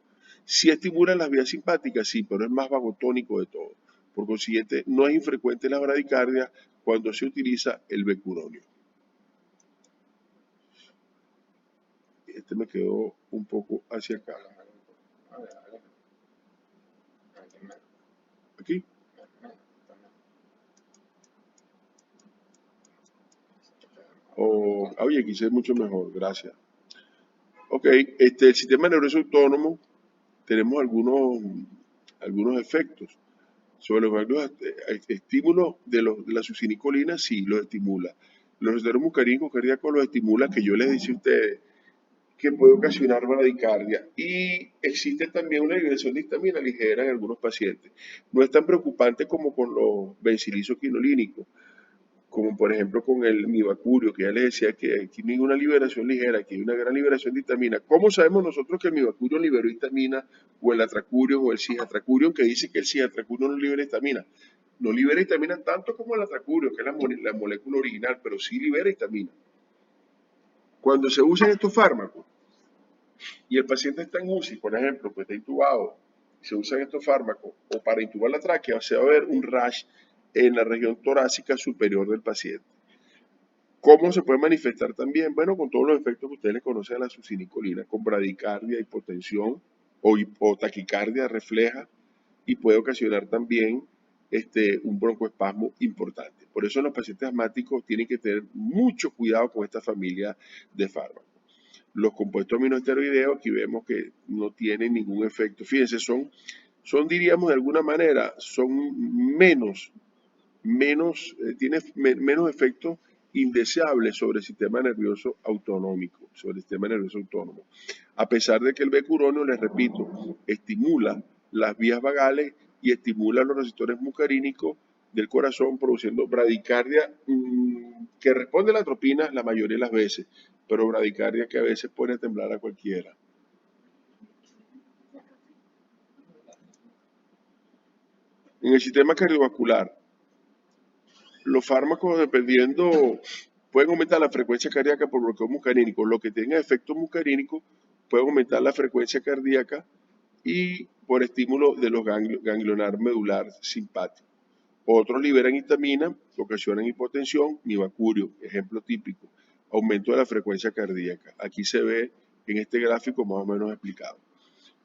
Sí estimula las vías simpáticas, sí, pero es más vagotónico de todos. Por consiguiente, no es infrecuente la bradicardia cuando se utiliza el becuronio. Este me quedó un poco hacia acá. Aquí. Oye, aquí se ve mucho mejor, gracias. Ok, el sistema nervioso autónomo, tenemos algunos efectos. Sobre los estímulos de la succinicolina, sí, los estimula. Los receptores muscarínicos cardíacos los estimula, que yo les decía a ustedes, que puede ocasionar bradicardia. Y existe también una liberación de histamina ligera en algunos pacientes. No es tan preocupante como con los bencilisoquinolínicos, como por ejemplo con el mibacurio, que ya les decía que aquí no hay una liberación ligera, aquí hay una gran liberación de histamina. ¿Cómo sabemos nosotros que el mibacurio liberó histamina o el atracurio o el cisatracurio, que dice que el cisatracurio no libera histamina? No libera histamina tanto como el atracurio, que es la molécula original, pero sí libera histamina. Cuando se usan estos fármacos y el paciente está en UCI, por ejemplo, pues está intubado, se usan estos fármacos o para intubar la tráquea, se va a ver un rash en la región torácica superior del paciente. ¿Cómo se puede manifestar también? Bueno, con todos los efectos que ustedes le conocen a la succinicolina, con bradicardia, hipotensión o taquicardia refleja y puede ocasionar también un broncoespasmo importante. Por eso los pacientes asmáticos tienen que tener mucho cuidado con esta familia de fármacos. Los compuestos aminoesteroideos, aquí vemos que no tienen ningún efecto. Fíjense, diríamos de alguna manera, son tiene menos efectos indeseables sobre el sistema nervioso autonómico, sobre el sistema nervioso autónomo. A pesar de que el becuronio, les repito, estimula las vías vagales y estimula los receptores muscarínicos del corazón, produciendo bradicardia que responde a la atropina la mayoría de las veces, pero bradicardia que a veces pone a temblar a cualquiera. En el sistema cardiovascular, los fármacos, dependiendo, pueden aumentar la frecuencia cardíaca por bloqueo muscarínico. Lo que tenga efecto muscarínico puede aumentar la frecuencia cardíaca y por estímulo de los ganglionar medular simpático. Otros liberan histamina, ocasionan hipotensión, mibacurio, ejemplo típico, aumento de la frecuencia cardíaca. Aquí se ve en este gráfico más o menos explicado.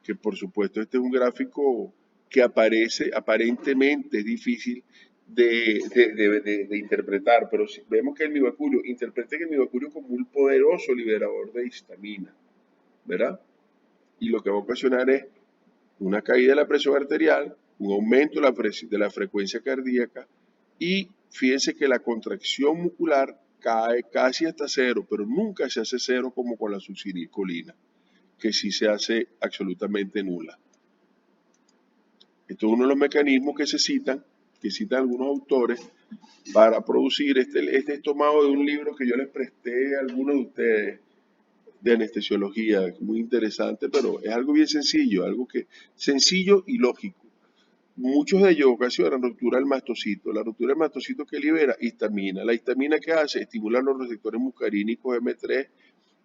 Que por supuesto este es un gráfico que aparentemente es difícil de interpretar, pero si vemos que el mibacurio, interpreten el mibacurio como un poderoso liberador de histamina, ¿verdad? Y lo que va a ocasionar es una caída de la presión arterial, un aumento de la frecuencia cardíaca y fíjense que la contracción muscular cae casi hasta cero, pero nunca se hace cero como con la succinicolina, que sí se hace absolutamente nula. Esto es uno de los mecanismos que citan algunos autores para producir este es tomado de un libro que yo les presté a algunos de ustedes de anestesiología, es muy interesante, pero es algo bien sencillo, sencillo y lógico. Muchos de ellos ocasionan ruptura del mastocito. La ruptura del mastocito que libera histamina. La histamina que hace estimular los receptores muscarínicos M3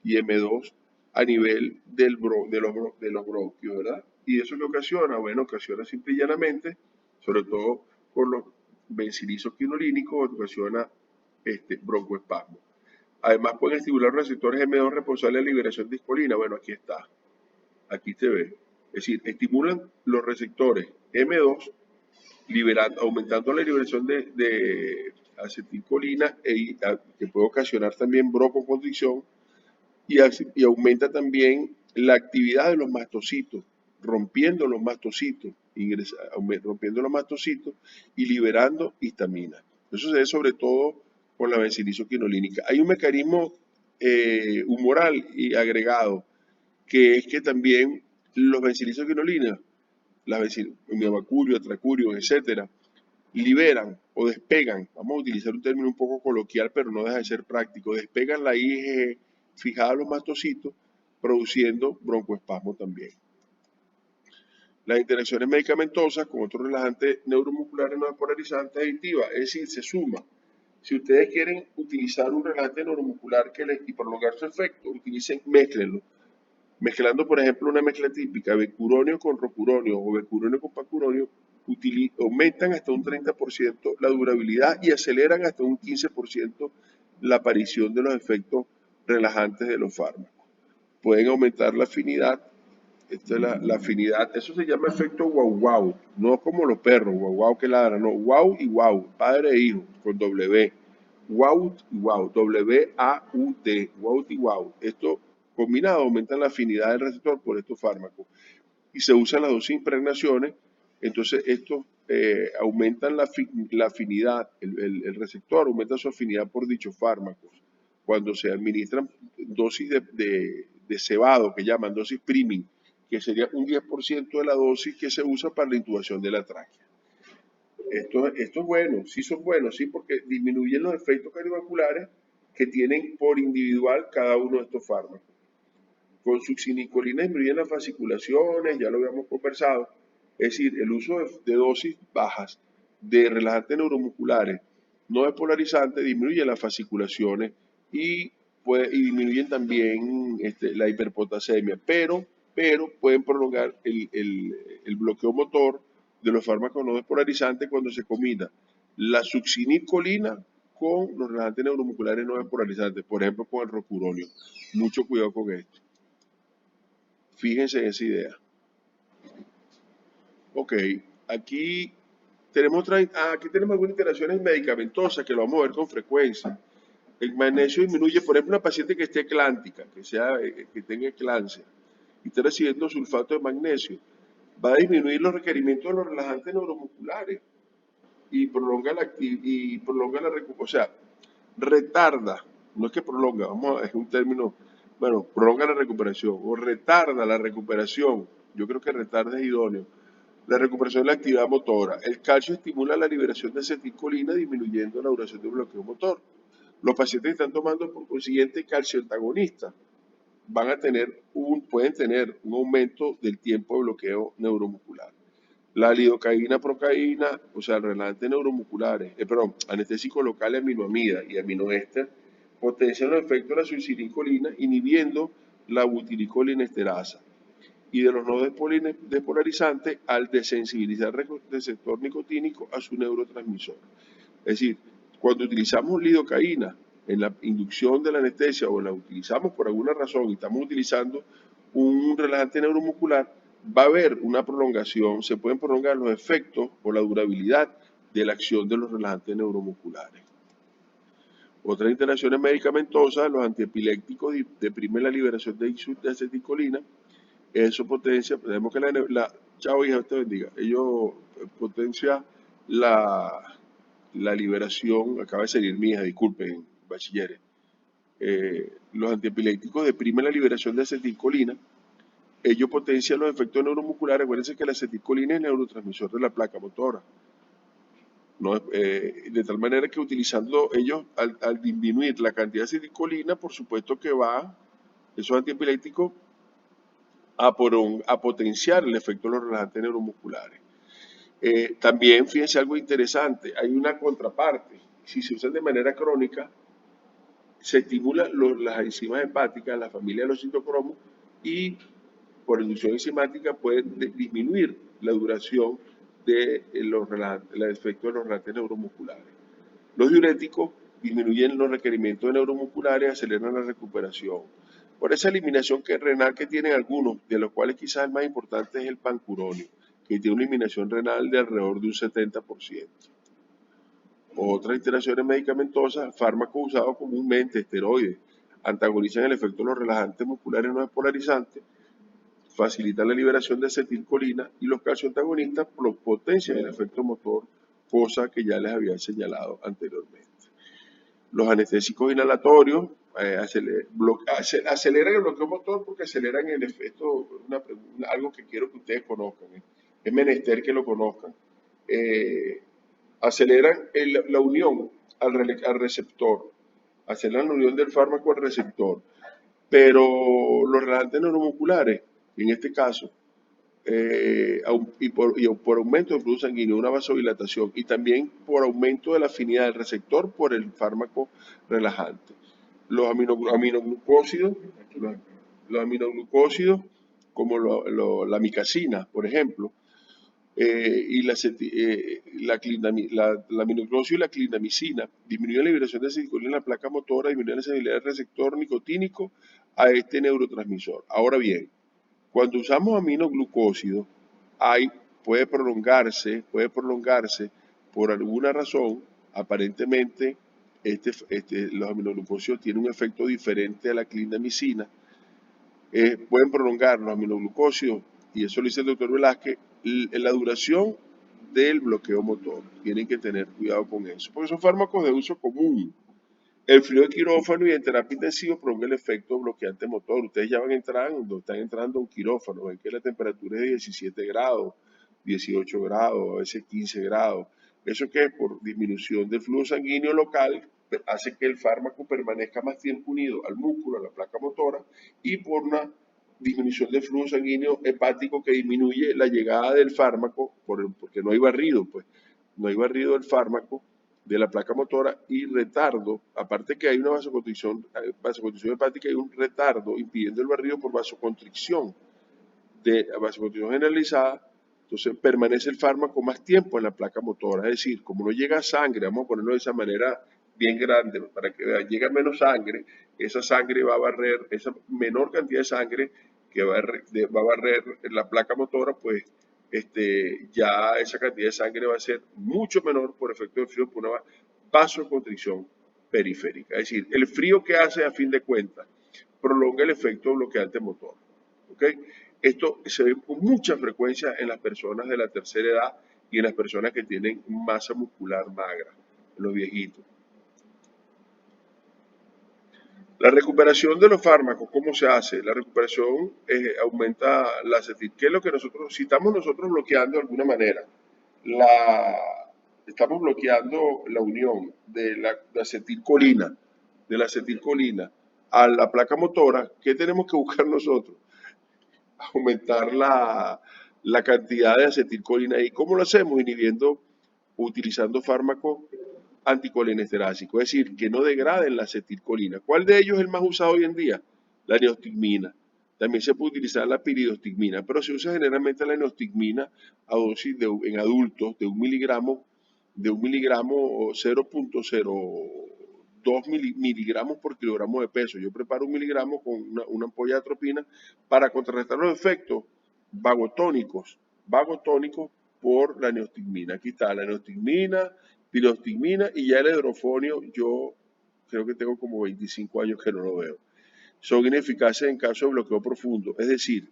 y M2 a nivel de los bronquios, ¿verdad? Y eso que ocasiona, bueno, ocasiona simple y llanamente, sobre todo con los bencilisoquinolínicos, ocasiona broncoespasmo. Además pueden estimular los receptores M2 responsables de la liberación de hiscolina. Bueno, aquí está, aquí se ve. Es decir, estimulan los receptores M2, aumentando la liberación de acetilcolina que puede ocasionar también broncoconstricción y aumenta también la actividad de los mastocitos rompiendo los mastocitos, rompiendo los mastocitos y liberando histamina. Eso se ve sobre todo con la bencilioquinolínica. Hay un mecanismo humoral y agregado, que es que también los bencilioquinolinas, miabacurio, atracurio, etcétera, liberan o despegan, vamos a utilizar un término un poco coloquial, pero no deja de ser práctico, despegan la IgG fijada a los mastocitos, produciendo broncoespasmo también. Las interacciones medicamentosas con otros relajantes neuromusculares no despolarizantes aditivas, es decir, se suma. Si ustedes quieren utilizar un relajante neuromuscular y prolongar su efecto, mézclenlo. Mezclando, por ejemplo, una mezcla típica, becuronio con rocuronio o becuronio con pacuronio, aumentan hasta un 30% la durabilidad y aceleran hasta un 15% la aparición de los efectos relajantes de los fármacos. Pueden aumentar la afinidad. Esta es la afinidad, eso se llama efecto wow, no como los perros, wow que ladran, no, wow y wow, padre e hijo, con W, wow y wow, W-A-U-T, wow y wow. Esto combinado aumenta la afinidad del receptor por estos fármacos y se usan las dos impregnaciones, entonces estos aumentan la afinidad, el receptor aumenta su afinidad por dichos fármacos. Cuando se administran dosis de cebado, que llaman dosis priming, que sería un 10% de la dosis que se usa para la intubación de la tráquea. Esto es bueno, sí son buenos, sí, porque disminuyen los efectos cardiovasculares que tienen por individual cada uno de estos fármacos. Con succinicolina disminuyen las fasciculaciones, ya lo habíamos conversado, es decir, el uso de dosis bajas de relajantes neuromusculares no despolarizantes disminuye las fasciculaciones y disminuyen también la hiperpotasemia, pero pueden prolongar el bloqueo motor de los fármacos no despolarizantes cuando se combina la succinicolina con los relajantes neuromusculares no despolarizantes, por ejemplo con el rocuronio. Mucho cuidado con esto. Fíjense en esa idea. Ok, aquí tenemos algunas interacciones medicamentosas que lo vamos a ver con frecuencia. El magnesio disminuye, por ejemplo, una paciente que esté eclántica, que tenga eclampsia y esté recibiendo sulfato de magnesio, va a disminuir los requerimientos de los relajantes neuromusculares y prolonga la recuperación, o sea, retarda, no es que prolonga, es un término, bueno, prolonga la recuperación o retarda la recuperación, yo creo que retarda es idóneo, la recuperación de la actividad motora. El calcio estimula la liberación de acetilcolina, disminuyendo la duración del bloqueo motor. Los pacientes que están tomando por consiguiente calcio antagonista pueden tener un aumento del tiempo de bloqueo neuromuscular. La lidocaína, procaína, o sea, relajantes neuromusculares, anestésicos locales, aminoamida y aminoéster, potencian los efectos de la succinicolina, inhibiendo la butiricolinesterasa y de los no despolarizantes al desensibilizar el receptor nicotínico a su neurotransmisor. Es decir, cuando utilizamos lidocaína en la inducción de la anestesia o la utilizamos por alguna razón y estamos utilizando un relajante neuromuscular, va a haber una prolongación, se pueden prolongar los efectos o la durabilidad de la acción de los relajantes neuromusculares. Otras interacciones medicamentosas, los antiepilépticos deprimen la liberación de acetilcolina, eso potencia, tenemos que chao hija, te bendiga, ello potencia la liberación, acaba de salir mi hija, disculpen, bachilleres, los antiepilépticos deprimen la liberación de acetilcolina, ello potencia los efectos neuromusculares. Acuérdense que la acetilcolina es el neurotransmisor de la placa motora. No, de tal manera que utilizando ellos, al disminuir la cantidad de acetilcolina, por supuesto que va esos antiepilépticos a potenciar el efecto de los relajantes neuromusculares. También, fíjense algo interesante, hay una contraparte. Si se usan de manera crónica, se estimulan las enzimas hepáticas, la familia de los citocromos, y por inducción enzimática pueden disminuir la duración de el efecto de los relajantes neuromusculares. Los diuréticos disminuyen los requerimientos de neuromusculares, aceleran la recuperación. Por esa eliminación renal que tienen algunos, de los cuales quizás el más importante es el pancuronio, que tiene una eliminación renal de alrededor de un 70%. Otras interacciones medicamentosas, fármacos usados comúnmente, esteroides, antagonizan el efecto de los relajantes musculares no despolarizantes, facilitan la liberación de acetilcolina y los calcioantagonistas potencian el efecto motor, cosa que ya les había señalado anteriormente. Los anestésicos inhalatorios aceleran el bloqueo motor porque aceleran el efecto, algo que quiero que ustedes conozcan, es menester que lo conozcan. Aceleran la unión al receptor, aceleran la unión del fármaco al receptor, pero los relajantes neuromusculares, en este caso, y por aumento de flujo sanguíneo, una vasodilatación, y también por aumento de la afinidad del receptor por el fármaco relajante. Los aminoglucósidos, como la micacina, por ejemplo, y la aminoglucósido y la clindamicina disminuyen la liberación de acetilcolina en la placa motora, disminuyen la sensibilidad del receptor nicotínico a este neurotransmisor. Ahora bien, cuando usamos aminoglucósidos, puede prolongarse por alguna razón, aparentemente los aminoglucósidos tienen un efecto diferente a la clindamicina, pueden prolongar los aminoglucósidos, y eso lo dice el doctor Velázquez, la duración del bloqueo motor. Tienen que tener cuidado con eso, porque son fármacos de uso común. El frío de quirófano y en terapia intensiva prolonga el efecto bloqueante motor. Ustedes ya están entrando a un quirófano, ven que la temperatura es de 17 grados, 18 grados, a veces 15 grados. ¿Eso qué es? Por disminución del flujo sanguíneo local, hace que el fármaco permanezca más tiempo unido al músculo, a la placa motora, y por una disminución del flujo sanguíneo hepático que disminuye la llegada del fármaco, porque no hay barrido, pues, no hay barrido del fármaco de la placa motora y retardo, aparte que hay una vasoconstricción hepática, hay un retardo impidiendo el barrido por vasoconstricción generalizada. Entonces permanece el fármaco más tiempo en la placa motora, es decir, como no llega sangre, vamos a ponerlo de esa manera bien grande para que vean, llega menos sangre, esa sangre va a barrer, esa menor cantidad de sangre que va a barrer la placa motora, pues ya esa cantidad de sangre va a ser mucho menor por efecto del frío, por una vasoconstricción periférica. Es decir, el frío que hace a fin de cuentas prolonga el efecto bloqueante motor. ¿Okay? Esto se ve con mucha frecuencia en las personas de la tercera edad y en las personas que tienen masa muscular magra, en los viejitos. La recuperación de los fármacos, ¿cómo se hace? La recuperación aumenta la acetilcolina. ¿Qué es lo que si estamos nosotros bloqueando de alguna manera? Estamos bloqueando la unión de la acetilcolina, a la placa motora. ¿Qué tenemos que buscar nosotros? Aumentar la cantidad de acetilcolina. ¿Y cómo lo hacemos? Utilizando fármacos anticolinesterásico, es decir, que no degraden la acetilcolina. ¿Cuál de ellos es el más usado hoy en día? La neostigmina. También se puede utilizar la piridostigmina, pero se usa generalmente la neostigmina a dosis en adultos de 1 miligramo o 0.02 miligramos por kilogramo de peso. Yo preparo 1 miligramo con una ampolla de atropina para contrarrestar los efectos vagotónicos por la neostigmina. Aquí está la neostigmina, piridostigmina y ya el hidrofonio, yo creo que tengo como 25 años que no lo veo. Son ineficaces en caso de bloqueo profundo. Es decir,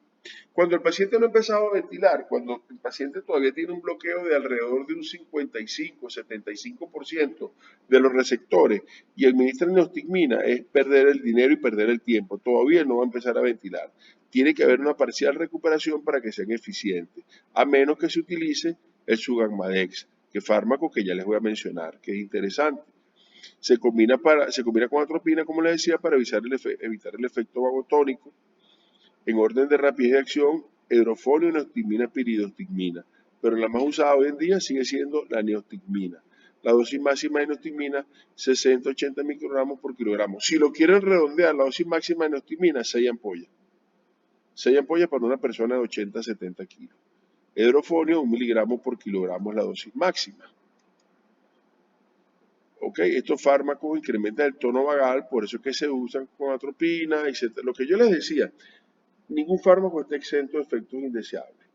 cuando el paciente no ha empezado a ventilar, cuando el paciente todavía tiene un bloqueo de alrededor de un 55-75% de los receptores y administra neostigmina, es perder el dinero y perder el tiempo. Todavía no va a empezar a ventilar. Tiene que haber una parcial recuperación para que sean eficientes, a menos que se utilice el Sugammadex, que es fármaco que ya les voy a mencionar, que es interesante. Se combina con atropina, como les decía, para evitar el efecto vagotónico. En orden de rapidez de acción, hidrofonio, neostigmina, piridostigmina. Pero la más usada hoy en día sigue siendo la neostigmina. La dosis máxima de neostigmina, 60-80 microgramos por kilogramo. Si lo quieren redondear, la dosis máxima de neostigmina, 6 ampollas. 6 ampollas para una persona de 80-70 kilos. Hidrofonio, 1 miligramo por kilogramo es la dosis máxima. Okay, estos fármacos incrementan el tono vagal, por eso es que se usan con atropina, etc. Lo que yo les decía, ningún fármaco está exento de efectos indeseables.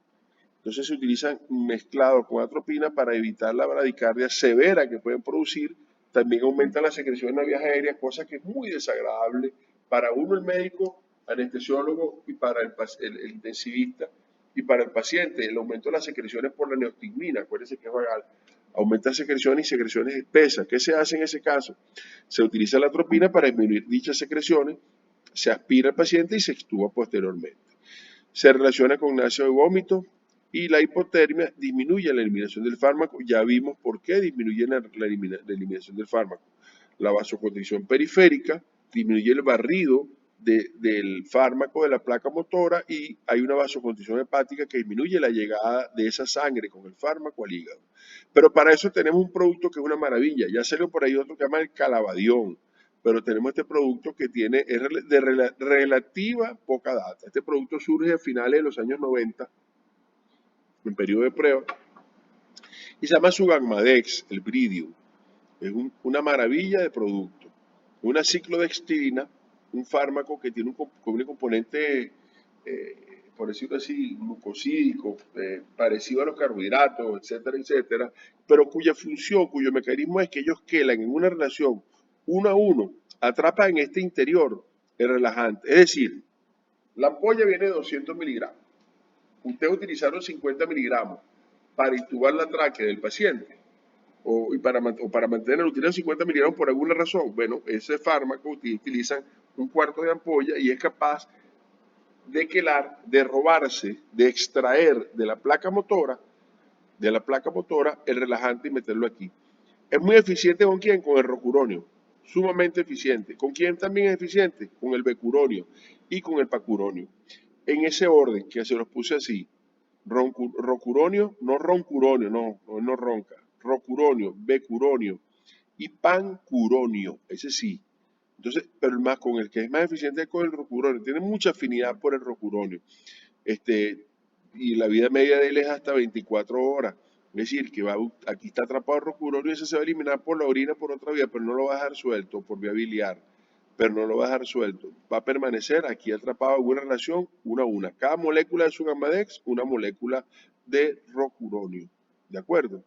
Entonces se utilizan mezclados con atropina para evitar la bradicardia severa que pueden producir. También aumenta la secreción en la vía aérea, cosa que es muy desagradable para uno el médico anestesiólogo y para el intensivista y para el paciente. El aumento de las secreciones por la neostigmina, acuérdense que es vagal, aumenta secreciones y secreciones espesas. ¿Qué se hace en ese caso? Se utiliza la atropina para disminuir dichas secreciones, se aspira al paciente y se extuba posteriormente. Se relaciona con náusea y vómito y la hipotermia disminuye la eliminación del fármaco. Ya vimos por qué disminuye la eliminación del fármaco. La vasoconstricción periférica disminuye el barrido del fármaco de la placa motora y hay una vasoconstricción hepática que disminuye la llegada de esa sangre con el fármaco al hígado. Pero para eso tenemos un producto que es una maravilla. Ya salió por ahí otro que se llama el calabadión, pero tenemos este producto que tiene, es de relativa poca data. Este producto surge a finales de los años 90, en periodo de prueba, y se llama Sugammadex, el Bridium. Es una maravilla de producto. Una ciclodextrina, un fármaco que tiene un componente, por decirlo así, glucosídico, parecido a los carbohidratos, etcétera, etcétera, pero cuya función, cuyo mecanismo es que ellos quelan en una relación 1 a 1, atrapan en este interior el relajante. Es decir, la ampolla viene de 200 miligramos. Ustedes utilizaron 50 miligramos para intubar la tráquea del paciente para mantener utilizan 50 miligramos por alguna razón. Bueno, ese fármaco utilizan un cuarto de ampolla y es capaz de quelar, de robarse, de extraer de la placa motora, el relajante y meterlo aquí. Es muy eficiente ¿con quién? Con el rocuronio, sumamente eficiente. ¿Con quién también es eficiente? Con el becuronio y con el pacuronio. En ese orden que se los puse así, rocuronio, no roncuronio, no ronca, rocuronio, becuronio y pancuronio, ese sí. Entonces, pero con el que es más eficiente es con el rocuronio, tiene mucha afinidad por el rocuronio. Y la vida media de él es hasta 24 horas. Es decir, que aquí está atrapado el rocuronio y ese se va a eliminar por la orina por otra vía, pero no lo va a dejar suelto por vía biliar, pero no lo va a dejar suelto. Va a permanecer aquí atrapado en una relación 1 a 1. Cada molécula de Sugammadex, una molécula de rocuronio. ¿De acuerdo?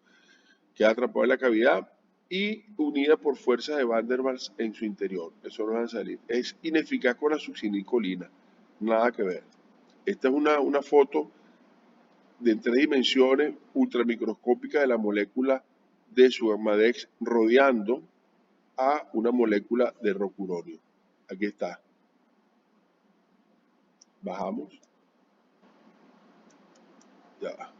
Queda atrapado en la cavidad y unida por fuerzas de Van der Waals en su interior. Eso no va a salir. Es ineficaz con la succinilcolina. Nada que ver. Esta es una foto de 3 dimensiones ultramicroscópicas de la molécula de Sugammadex rodeando a una molécula de rocuronio. Aquí está. Bajamos. Ya.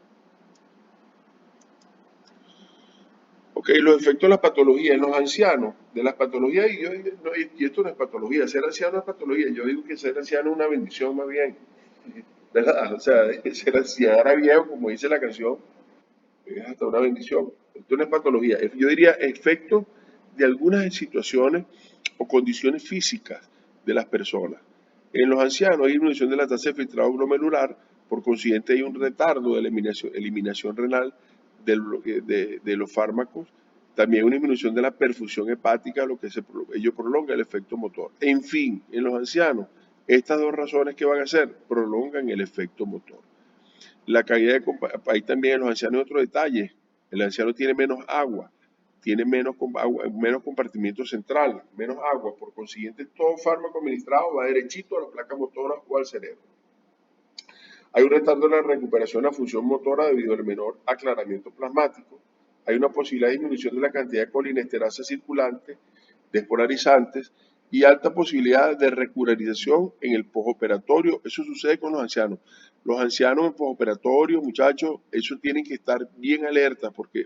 Ok, los efectos de las patologías en los ancianos, de las patologías, y esto no es patología, ser anciano es patología, yo digo que ser anciano es una bendición más bien, ¿verdad? O sea, ser anciano, ahora viejo, como dice la canción, es hasta una bendición. Esto no es patología, yo diría efecto de algunas situaciones o condiciones físicas de las personas. En los ancianos hay disminución de la tasa de filtrado glomerular, por consiguiente hay un retardo de la eliminación renal de los fármacos, también una disminución de la perfusión hepática, lo que ello prolonga el efecto motor. En fin, en los ancianos, estas dos razones que van a hacer prolongan el efecto motor. La calidad de ahí también en los ancianos otro detalle, el anciano tiene menos agua, tiene menos compartimiento central, menos agua, por consiguiente todo fármaco administrado va derechito a la placa motora o al cerebro. Hay un retardo en la recuperación de la función motora debido al menor aclaramiento plasmático. Hay una posibilidad de disminución de la cantidad de colinesterasa circulante, despolarizantes y alta posibilidad de recurarización en el postoperatorio. Eso sucede con los ancianos. Los ancianos en postoperatorio, muchachos, eso tienen que estar bien alerta porque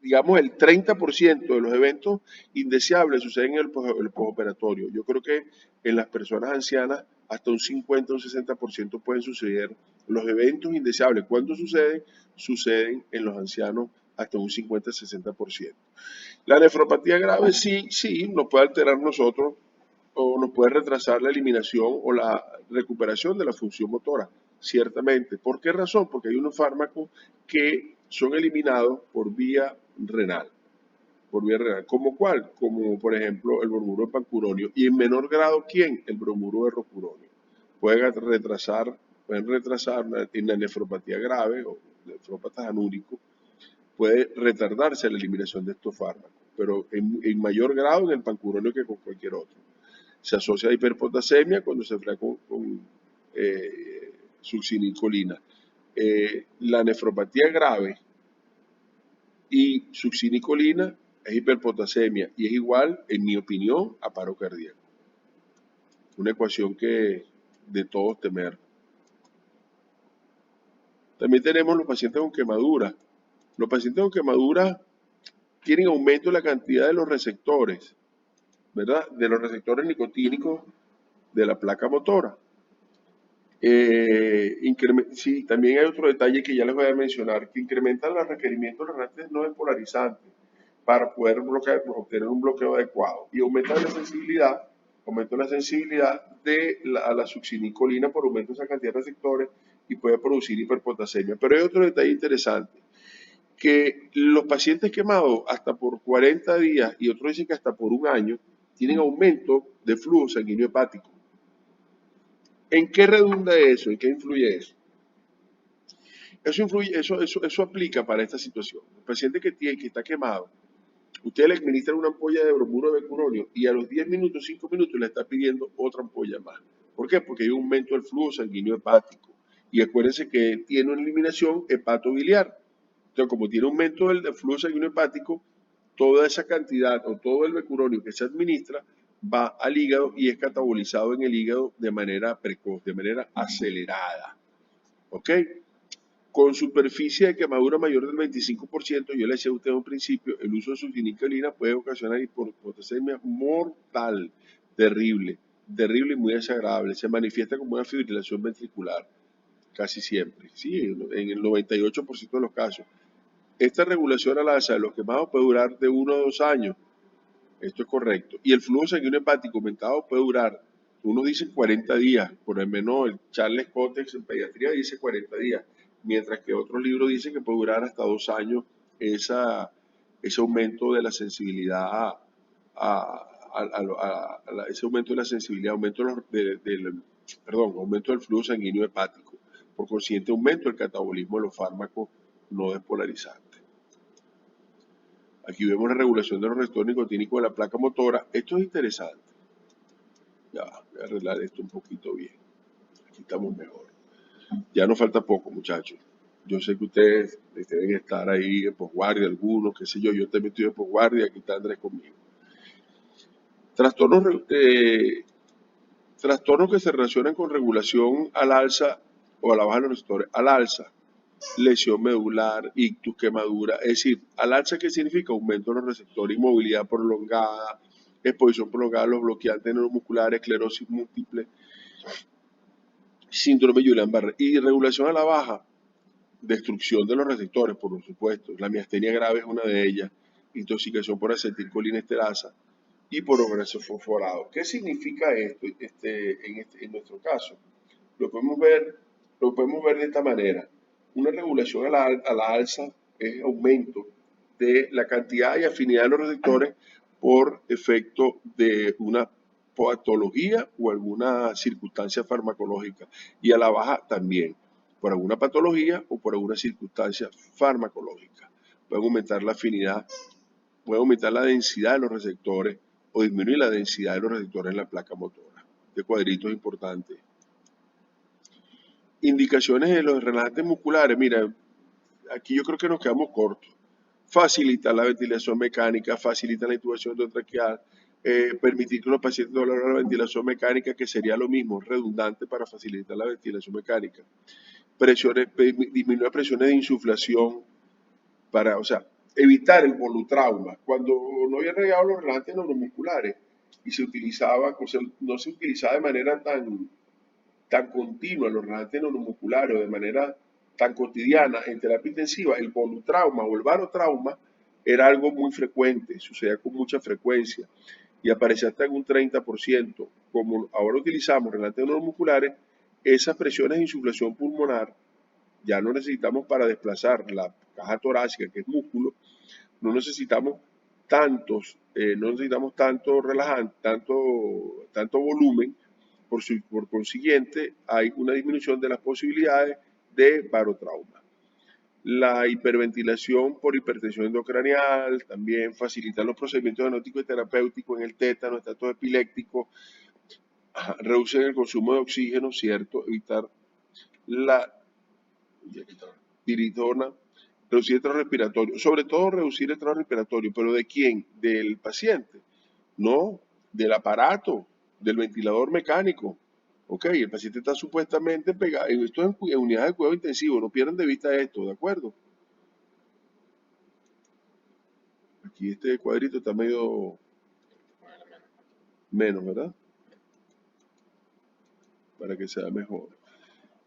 digamos, el 30% de los eventos indeseables suceden en el postoperatorio. Yo creo que en las personas ancianas hasta un 50 o un 60% pueden suceder los eventos indeseables. ¿Cuándo suceden? Suceden en los ancianos hasta un 50-60%. La nefropatía grave sí, nos puede alterar nosotros o nos puede retrasar la eliminación o la recuperación de la función motora, ciertamente. ¿Por qué razón? Porque hay unos fármacos que son eliminados por vía renal. Por vía renal. ¿Como cuál? Como por ejemplo el bromuro de pancuronio. Y en menor grado, ¿quién? El bromuro de rocuronio. Pueden retrasar en la nefropatía grave o nefrópatas anúricos, puede retardarse la eliminación de estos fármacos, pero en mayor grado en el pancuronio que con cualquier otro. Se asocia a hiperpotasemia cuando se emplea con succinicolina. La nefropatía grave y succinicolina es hiperpotasemia y es igual, en mi opinión, a paro cardíaco. Una ecuación que de todos temer. También tenemos los pacientes con quemadura. Los pacientes con quemadura tienen aumento en la cantidad de los receptores, ¿verdad? De los receptores nicotínicos de la placa motora. Sí, también hay otro detalle que ya les voy a mencionar, que incrementan los requerimientos renales no despolarizantes para poder obtener un bloqueo adecuado y aumenta la sensibilidad a la succinicolina por aumento de esa cantidad de receptores y puede producir hiperpotasemia. Pero hay otro detalle interesante, que los pacientes quemados hasta por 40 días y otros dicen que hasta por un año tienen aumento de flujo sanguíneo hepático. ¿En qué redunda eso? ¿En qué influye eso? Eso aplica para esta situación. El paciente que está quemado, usted le administra una ampolla de bromuro de becuronio y a los 10 minutos, 5 minutos le está pidiendo otra ampolla más. ¿Por qué? Porque hay un aumento del flujo sanguíneo hepático. Y acuérdense que tiene una eliminación hepatobiliar. Entonces, como tiene un aumento del flujo sanguíneo hepático, toda esa cantidad o todo el becuronio que se administra va al hígado y es catabolizado en el hígado de manera precoz, de manera acelerada. ¿Ok? Con superficie de quemadura mayor del 25%, yo le decía a usted en un principio, el uso de succinicolina puede ocasionar hipopotasemia mortal, terrible y muy desagradable. Se manifiesta como una fibrilación ventricular, casi siempre, sí, en el 98% de los casos. Esta regulación al alza de los quemados puede durar de 1 a 2 años. Esto es correcto. Y el flujo sanguíneo hepático aumentado puede durar, unos dicen 40 días, por el menos el Charles Cotex en pediatría dice 40 días, mientras que otros libros dicen que puede durar hasta 2 años ese aumento de la sensibilidad ese aumento de la sensibilidad, aumento del flujo sanguíneo hepático. Por consiguiente, aumento el catabolismo de los fármacos no despolarizantes. Aquí vemos la regulación de los receptores nicotínicos de la placa motora. Esto es interesante. Ya, voy a arreglar esto un poquito bien. Aquí estamos mejor. Ya nos falta poco, muchachos. Yo sé que ustedes deben estar ahí en posguardia, algunos, qué sé yo. Yo también estoy en posguardia, aquí está Andrés conmigo. Trastornos que se relacionan con regulación al alza o a la baja de los receptores. Al alza, lesión medular, ictus, quemadura, es decir, al alza, ¿qué significa? Aumento de los receptores, inmovilidad prolongada, exposición prolongada a los bloqueantes neuromusculares, esclerosis múltiple, síndrome de Guillain-Barré. Y regulación a la baja, destrucción de los receptores, por supuesto. La miastenia grave es una de ellas, intoxicación por acetilcolinesterasa y por orgánico fosforado. ¿Qué significa esto en nuestro caso? Lo podemos ver de esta manera. Una regulación a la alza es aumento de la cantidad y afinidad de los receptores por efecto de una patología o alguna circunstancia farmacológica. Y a la baja también, por alguna patología o por alguna circunstancia farmacológica. Puede aumentar la afinidad, puede aumentar la densidad de los receptores o disminuir la densidad de los receptores en la placa motora. Este cuadrito es importante. Indicaciones de los relajantes musculares. Mira, aquí yo creo que nos quedamos cortos. Facilitar la ventilación mecánica, facilitar la intubación endotraqueal, permitir que los pacientes toleren la ventilación mecánica, que sería lo mismo, redundante para facilitar la ventilación mecánica. Disminuir las presiones de insuflación para, o sea, evitar el volutrauma. Cuando no había llegado los relajantes neuromusculares y se utilizaba, o sea, no se utilizaba de manera tan continua los relajantes neuromusculares o de manera tan cotidiana en terapia intensiva, el volutrauma o el barotrauma era algo muy frecuente, sucedía con mucha frecuencia y aparecía hasta en un 30%. Como ahora utilizamos relajantes neuromusculares, esas presiones de insuflación pulmonar ya no necesitamos para desplazar la caja torácica, que es músculo, no necesitamos tanto relajante, tanto volumen. Por consiguiente, hay una disminución de las posibilidades de barotrauma. La hiperventilación por hipertensión endocranial también facilita los procedimientos diagnósticos y terapéuticos en el tétano, estatus epiléptico, Ajá, reducen el consumo de oxígeno, ¿cierto? Evitar la tiritona, reducir el trabajo respiratorio, sobre todo reducir el trabajo respiratorio, pero ¿de quién? Del paciente, no, del aparato, del ventilador mecánico. Ok, el paciente está supuestamente pegado, esto es en unidades de cuidado intensivo, no pierdan de vista esto, ¿de acuerdo? Aquí este cuadrito está medio menos, ¿verdad? Para que sea mejor.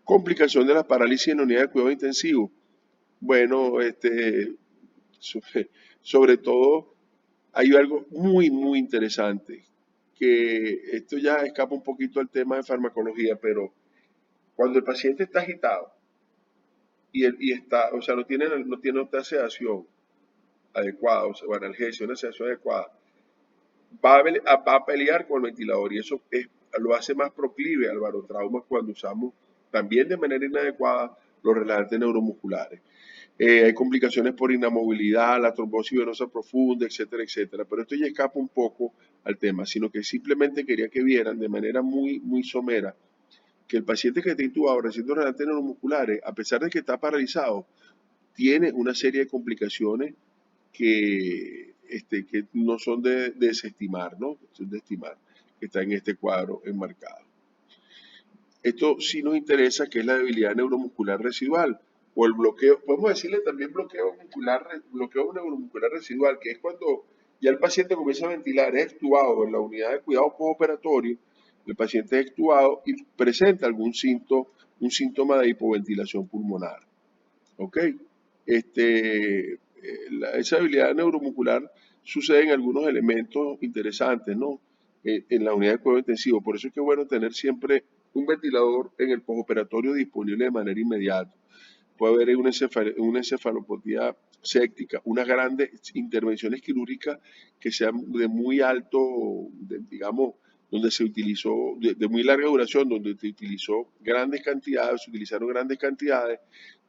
Complicación de la parálisis en unidad de cuidado intensivo. Bueno, sobre todo hay algo muy interesante, que esto ya escapa un poquito al tema de farmacología, pero cuando el paciente está agitado y está, o sea, no tiene otra sedación adecuada, o sea, o analgesia, una sedación adecuada, va a pelear con el ventilador y eso lo hace más proclive al barotrauma cuando usamos también de manera inadecuada los relajantes neuromusculares. Hay complicaciones por inamovilidad, la trombosis venosa profunda, etcétera, etcétera. Pero esto ya escapa un poco al tema, sino que simplemente quería que vieran de manera muy somera que el paciente que está intubado recibiendo relajantes neuromusculares, a pesar de que está paralizado, tiene una serie de complicaciones que no son de desestimar, ¿no? Son de estimar, que está en este cuadro enmarcado. Esto sí nos interesa, que es la debilidad neuromuscular residual o el bloqueo, podemos decirle también bloqueo neuromuscular residual, que es cuando ya el paciente comienza a ventilar, es extubado en la unidad de cuidado postoperatorio, el paciente es extubado y presenta un síntoma de hipoventilación pulmonar. ¿Ok? Esa debilidad neuromuscular sucede en algunos elementos interesantes, ¿no? En la unidad de cuidado intensivo. Por eso es que es bueno tener siempre un ventilador en el postoperatorio disponible de manera inmediata. Puede haber una encefalopatía séptica, unas grandes intervenciones quirúrgicas que sean de muy alto, digamos, donde se utilizó, de muy larga duración, donde se utilizaron grandes cantidades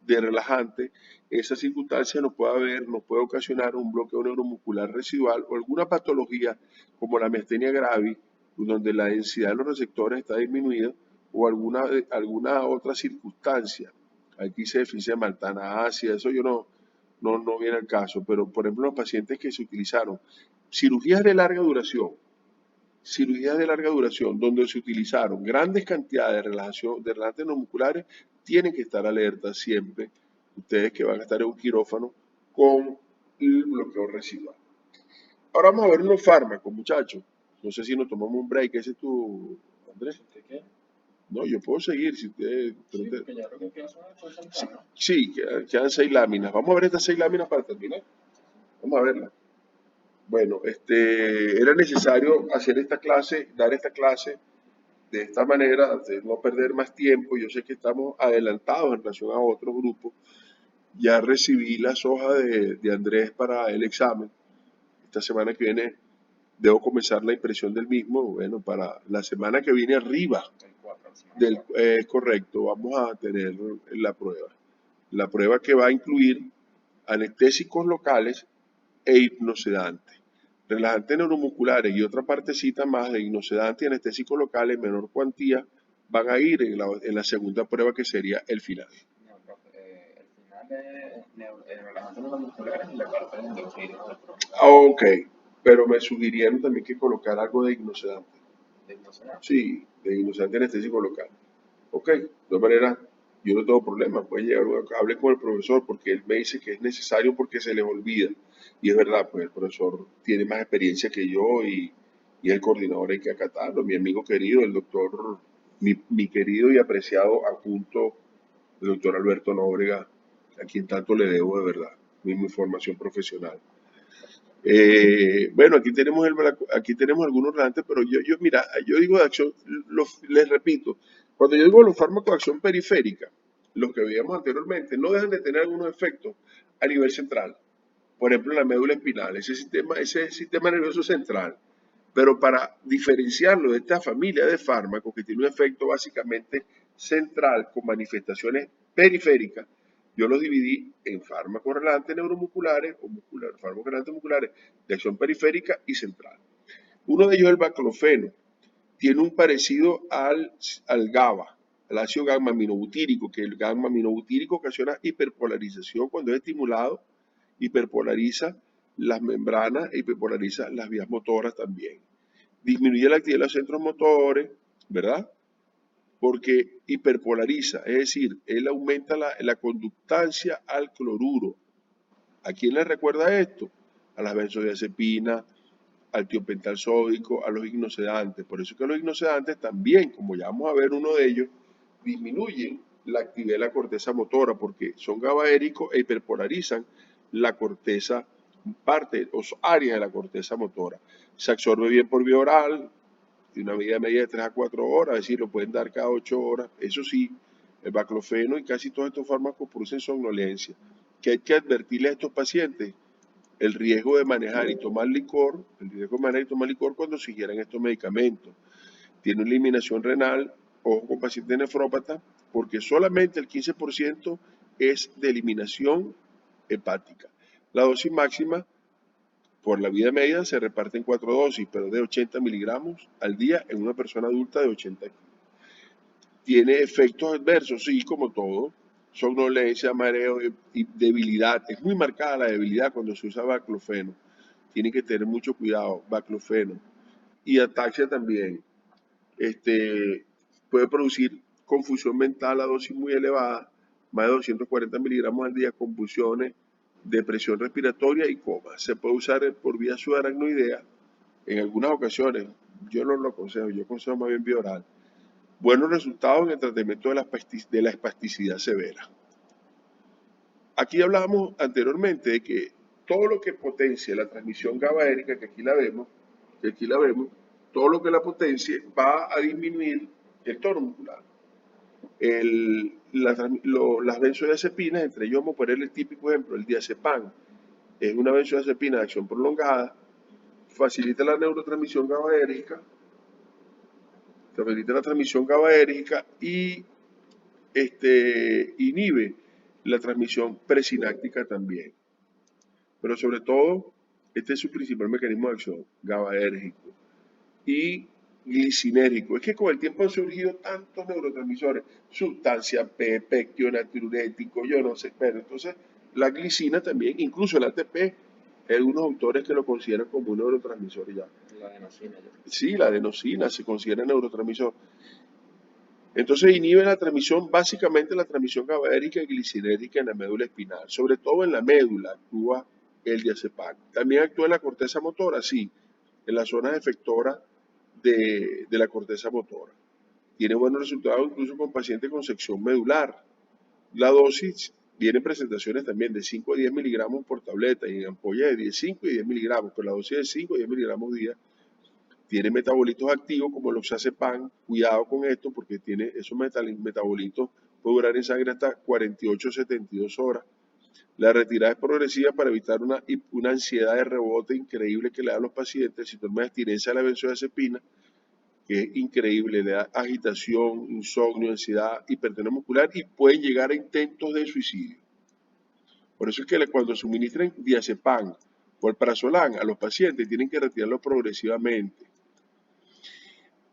de relajantes. Esa circunstancia nos puede ocasionar un bloqueo neuromuscular residual o alguna patología como la miastenia gravis, donde la densidad de los receptores está disminuida, o alguna otra circunstancia. Aquí se deficia maltana ácida, eso yo no viene al caso, pero por ejemplo los pacientes que se utilizaron cirugías de larga duración, donde se utilizaron grandes cantidades de relajantes neuromusculares, tienen que estar alerta siempre, ustedes que van a estar en un quirófano, con el bloqueo residual. Ahora vamos a ver unos fármacos, muchachos. No sé si nos tomamos un break. ¿Ese es tu, Andrés? ¿Usted qué? No, yo puedo seguir si usted. Sí, porque ya lo que queda son las Sí, temprano. sí, quedan 6 láminas. Vamos a ver estas 6 láminas para terminar. Vamos a verlas. Bueno, era necesario hacer esta clase, dar esta clase de esta manera, de no perder más tiempo. Yo sé que estamos adelantados en relación a otros grupos. Ya recibí las hojas de Andrés para el examen. Esta semana que viene debo comenzar la impresión del mismo. Bueno, para la semana que viene arriba El 4, es correcto, vamos a tener la prueba. La prueba que va a incluir anestésicos locales e hipnosedantes. Relajantes neuromusculares y otra partecita más de hipnosedantes y anestésicos locales en menor cuantía van a ir en la segunda prueba, que sería el final. No, profe, el final es relajantes neuromusculares y la parte de endocrino del profe. Ok, pero me sugirieron también que colocar algo de hipnosedante. De hipnosedante. Sí, de hipnosedante anestésico local. Ok, de todas maneras, yo no tengo problema, pueden llegar, hable con el profesor porque él me dice que es necesario porque se les olvida. Y es verdad, pues el profesor tiene más experiencia que yo y el coordinador hay que acatarlo. Mi amigo querido, el doctor, mi querido y apreciado adjunto, el doctor Alberto Nóbrega, a quien tanto le debo de verdad, mi formación profesional. Bueno, aquí tenemos algunos relantes, pero mira, yo digo de acción, les repito, cuando yo digo los fármacos de acción periférica, los que veíamos anteriormente, no dejan de tener algunos efectos a nivel central. Por ejemplo, la médula espinal, ese sistema nervioso central. Pero para diferenciarlo de esta familia de fármacos que tiene un efecto básicamente central con manifestaciones periféricas, yo los dividí en fármacos relajantes neuromusculares o fármacos relajantes musculares de acción periférica y central. Uno de ellos es el baclofeno. tiene un parecido al GABA, al ácido gamma-aminobutírico, que el gamma-aminobutírico ocasiona hiperpolarización cuando es estimulado, hiperpolariza las membranas e hiperpolariza las vías motoras también. Disminuye la actividad de los centros motores, ¿verdad? Porque hiperpolariza, es decir, él aumenta la conductancia al cloruro. ¿A quién le recuerda esto? A las benzodiazepinas, al tiopental sódico, a los hipnosedantes. Por eso es que los hipnosedantes también, como ya vamos a ver uno de ellos, disminuyen la actividad de la corteza motora porque son GABAéricos e hiperpolarizan la corteza, parte o áreas de la corteza motora. Se absorbe bien por vía oral, de una medida media de 3 a 4 horas, es decir, lo pueden dar cada 8 horas. Eso sí, el baclofeno y casi todos estos fármacos producen somnolencia. ¿Qué hay que advertirle a estos pacientes? El riesgo de manejar y tomar licor, cuando se ingieran estos medicamentos. Tiene una eliminación renal, ojo con pacientes nefrópatas, porque solamente el 15% es de eliminación hepática. La dosis máxima por la vida media se reparte en 4 dosis, pero de 80 miligramos al día en una persona adulta de 80 kilos. Tiene efectos adversos, sí, como todo. Somnolencia, mareo y debilidad. Es muy marcada la debilidad cuando se usa baclofeno. Tienen que tener mucho cuidado, baclofeno. Y ataxia también. Puede producir confusión mental a dosis muy elevada, más de 240 miligramos al día, convulsiones, depresión respiratoria y coma. Se puede usar por vía subaracnoidea en algunas ocasiones. Yo no lo aconsejo, yo aconsejo más bien vía oral. Buenos resultados en el tratamiento de la espasticidad severa. Aquí hablamos anteriormente de que todo lo que potencie la transmisión GABAérrica, que aquí la vemos, todo lo que la potencie va a disminuir el tono muscular. Las benzodiazepinas, entre ellos vamos a poner el típico ejemplo, el diazepam, es una benzodiazepina de acción prolongada, facilita la neurotransmisión GABAérrica, y inhibe la transmisión presináptica también. Pero sobre todo, este es su principal mecanismo de acción, GABAérgico y glicinérgico. Es que con el tiempo han surgido tantos neurotransmisores, sustancia P, pectionatriurético, yo no sé, pero entonces la glicina también, incluso el ATP, hay algunos autores que lo consideran como un neurotransmisor ya. La adenosina. Sí, la adenosina se considera neurotransmisor. Entonces inhibe la transmisión, básicamente la transmisión GABAérgica y glicinérgica en la médula espinal, sobre todo en la médula actúa el diazepam. También actúa en la corteza motora, sí, en las zonas efectoras de la corteza motora. Tiene buenos resultados incluso con pacientes con sección medular. La dosis viene en presentaciones también de 5 a 10 miligramos por tableta y en ampollas de 5 y 10 miligramos, pero la dosis de 5 a 10 miligramos día. Tiene metabolitos activos como el oxazepam, cuidado con esto porque tiene esos metabolitos, puede durar en sangre hasta 48 o 72 horas. La retirada es progresiva para evitar una ansiedad de rebote increíble que le da a los pacientes. El síntoma de abstinencia de la benzodiazepina, que es increíble, le da agitación, insomnio, ansiedad, hipertensión muscular y pueden llegar a intentos de suicidio. Por eso es que cuando suministran diazepam o el prazolam a los pacientes tienen que retirarlo progresivamente.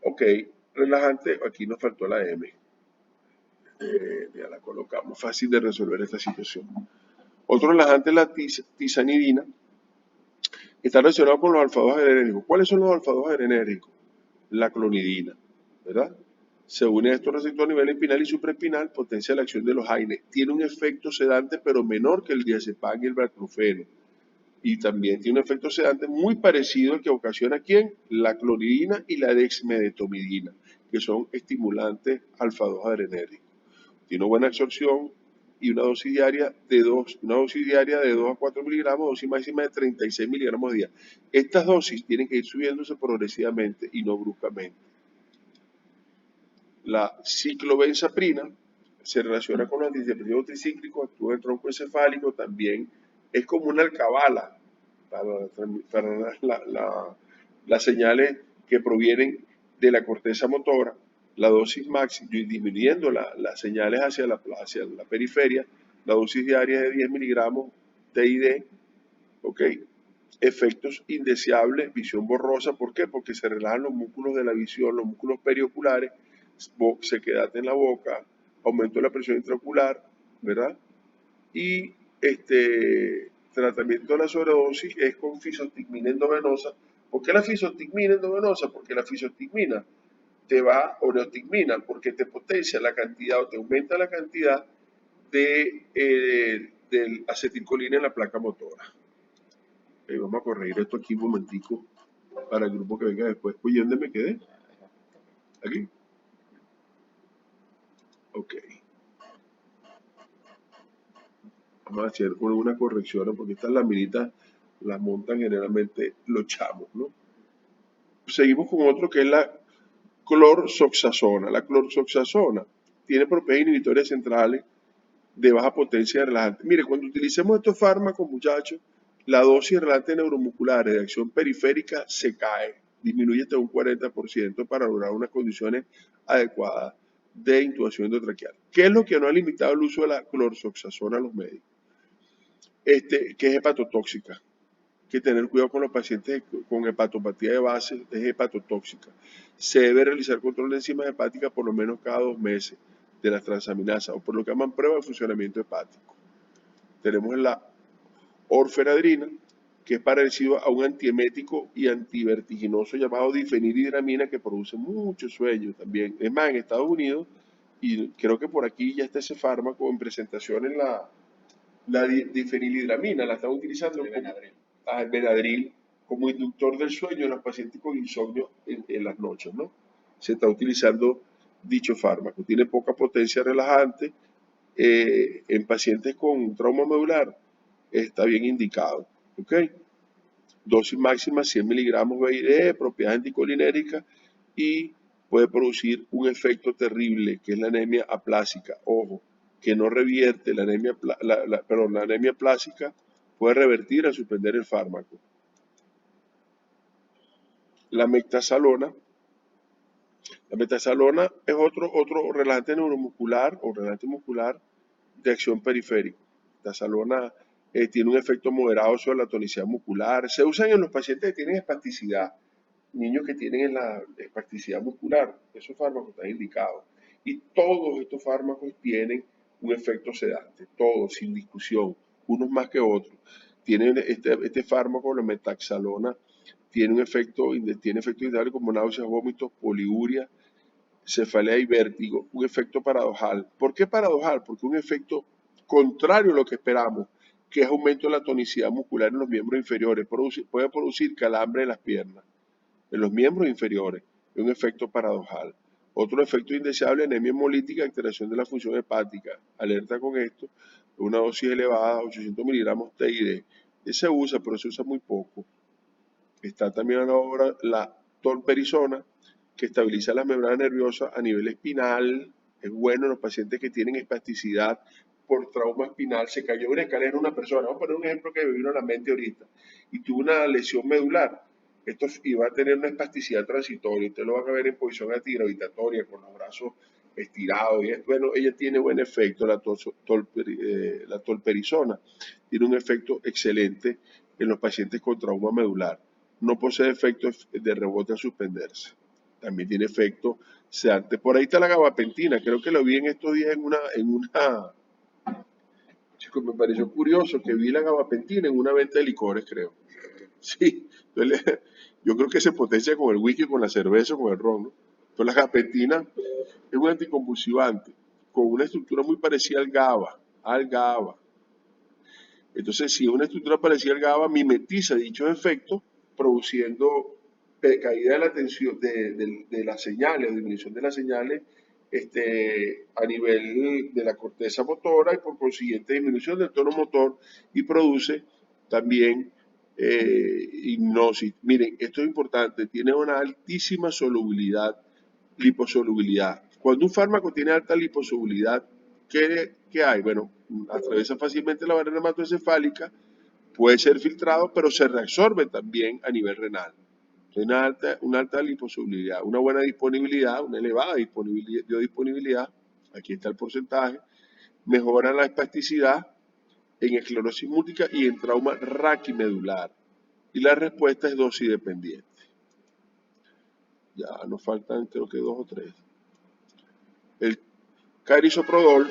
Ok, relajante, aquí nos faltó la M. Ya la colocamos, fácil de resolver esta situación. Otro relajante es la tizanidina. Está relacionado con los alfa-2 adrenérgicos. ¿Cuáles son los alfa-2 adrenérgicos? La clonidina, ¿verdad? Se une a estos receptores a nivel espinal y supraespinal, potencia la acción de los AINE. Tiene un efecto sedante, pero menor que el diazepam y el baclofeno. Y también tiene un efecto sedante muy parecido al que ocasiona ¿quién? La clonidina y la dexmedetomidina, que son estimulantes alfa-2 adrenérgicos. Tiene buena absorción y una dosis diaria de 2 a 4 miligramos, dosis máxima de 36 miligramos al día. Estas dosis tienen que ir subiéndose progresivamente y no bruscamente. La ciclobenzaprina se relaciona con los antidepresivos tricíclicos, actúa en el tronco encefálico, también es como una alcabala para las señales que provienen de la corteza motora. La dosis máxima, disminuyendo las señales hacia la periferia, la dosis diaria de 10 miligramos TID, ¿ok? efectos indeseables, visión borrosa. ¿Por qué? Porque se relajan los músculos de la visión, los músculos perioculares, sequedad en la boca, aumento de la presión intraocular, ¿verdad? Y tratamiento de la sobredosis es con fisostigmina endovenosa. ¿Por qué la fisostigmina endovenosa? Porque la fisostigmina te va, o neostigmina, porque te potencia la cantidad o te aumenta la cantidad del acetilcolina en la placa motora. Vamos a corregir esto aquí un momentico para el grupo que venga después. Oye, ¿dónde me quedé? ¿Aquí? Ok. Vamos a hacer una corrección porque estas laminitas las montan generalmente los chamos, ¿no? Seguimos con otro que es la clorzoxazona. La clorzoxazona tiene propiedades inhibitorias centrales de baja potencia relajante. Mire, cuando utilicemos estos fármacos, muchachos, la dosis relajante neuromuscular de acción periférica se cae, disminuye hasta un 40% para lograr unas condiciones adecuadas de intubación endotraqueal. ¿Qué es lo que no ha limitado el uso de la clorzoxazona a los médicos? Que es hepatotóxica. Hay que tener cuidado con los pacientes con hepatopatía de base, es hepatotóxica. Se debe realizar control de enzimas hepáticas por lo menos cada 2 meses de las transaminasas o por lo que llaman prueba de funcionamiento hepático. Tenemos la orfenadrina, que es parecido a un antiemético y antivertiginoso llamado difenhidramina, que produce mucho sueño también. Es más, en Estados Unidos, y creo que por aquí ya está ese fármaco en presentación en la difenhidramina, la están utilizando como el Benadryl como inductor del sueño en los pacientes con insomnio en las noches, ¿no? Se está utilizando dicho fármaco. Tiene poca potencia relajante. En pacientes con trauma medular está bien indicado, ¿ok? Dosis máxima 100 miligramos BID, propiedades anticolinéricas y puede producir un efecto terrible que es la anemia aplásica. Ojo, que no revierte la anemia, la anemia aplásica puede revertir al suspender el fármaco. La metasalona. La metasalona es otro relajante neuromuscular o relajante muscular de acción periférica. La metasalona tiene un efecto moderado sobre la tonicidad muscular. Se usan en los pacientes que tienen espasticidad, niños que tienen la espasticidad muscular. Esos fármacos están indicados. Y todos estos fármacos tienen un efecto sedante, todos, sin discusión, unos más que otros. Tienen este fármaco, la metaxalona, tiene efectos indeseables como náuseas, vómitos, poliuria, cefalea y vértigo, un efecto paradojal. ¿Por qué paradojal? Porque un efecto contrario a lo que esperamos, que es aumento de la tonicidad muscular en los miembros inferiores, puede producir calambre en las piernas, en los miembros inferiores, es un efecto paradojal. Otro efecto indeseable, anemia hemolítica, alteración de la función hepática. Alerta con esto, una dosis elevada, 800 miligramos TID. Se usa, pero se usa muy poco. Está también ahora la tolperisona, que estabiliza las membranas nerviosas a nivel espinal. Es bueno en los pacientes que tienen espasticidad por trauma espinal. Se cayó una escalera una persona. Vamos a poner un ejemplo que me vino a la mente ahorita. Y tuvo una lesión medular. Esto iba a tener una espasticidad transitoria. Usted lo va a ver en posición antigravitatoria, con los brazos estirados. Y bueno, ella tiene buen efecto, la tolperisona. Tiene un efecto excelente en los pacientes con trauma medular. No posee efecto de rebote al suspenderse. También tiene efecto sedante. Por ahí está la gabapentina. Creo que lo vi en estos días Chicos, me pareció curioso que vi la gabapentina en una venta de licores, creo. Sí, entonces, yo creo que se potencia con el whisky, con la cerveza, con el ron, ¿no? Entonces la gabapentina es un anticonvulsivante con una estructura muy parecida al GABA. Entonces, si es una estructura parecida al GABA, mimetiza dichos efectos, produciendo caída de la tensión de las señales, disminución de las señales a nivel de la corteza motora y por consiguiente disminución del tono motor y produce también hipnosis. Miren, esto es importante, tiene una altísima solubilidad, liposolubilidad. Cuando un fármaco tiene alta liposolubilidad, ¿qué hay? Bueno, atraviesa fácilmente la barrera hematoencefálica, puede ser filtrado, pero se reabsorbe también a nivel renal. Una alta liposolubilidad, una buena disponibilidad, una elevada biodisponibilidad, aquí está el porcentaje, mejora la espasticidad en esclerosis múltiple y en trauma raquimedular. Y la respuesta es dosis dependiente. Ya nos faltan creo que 2 o 3. El carisoprodol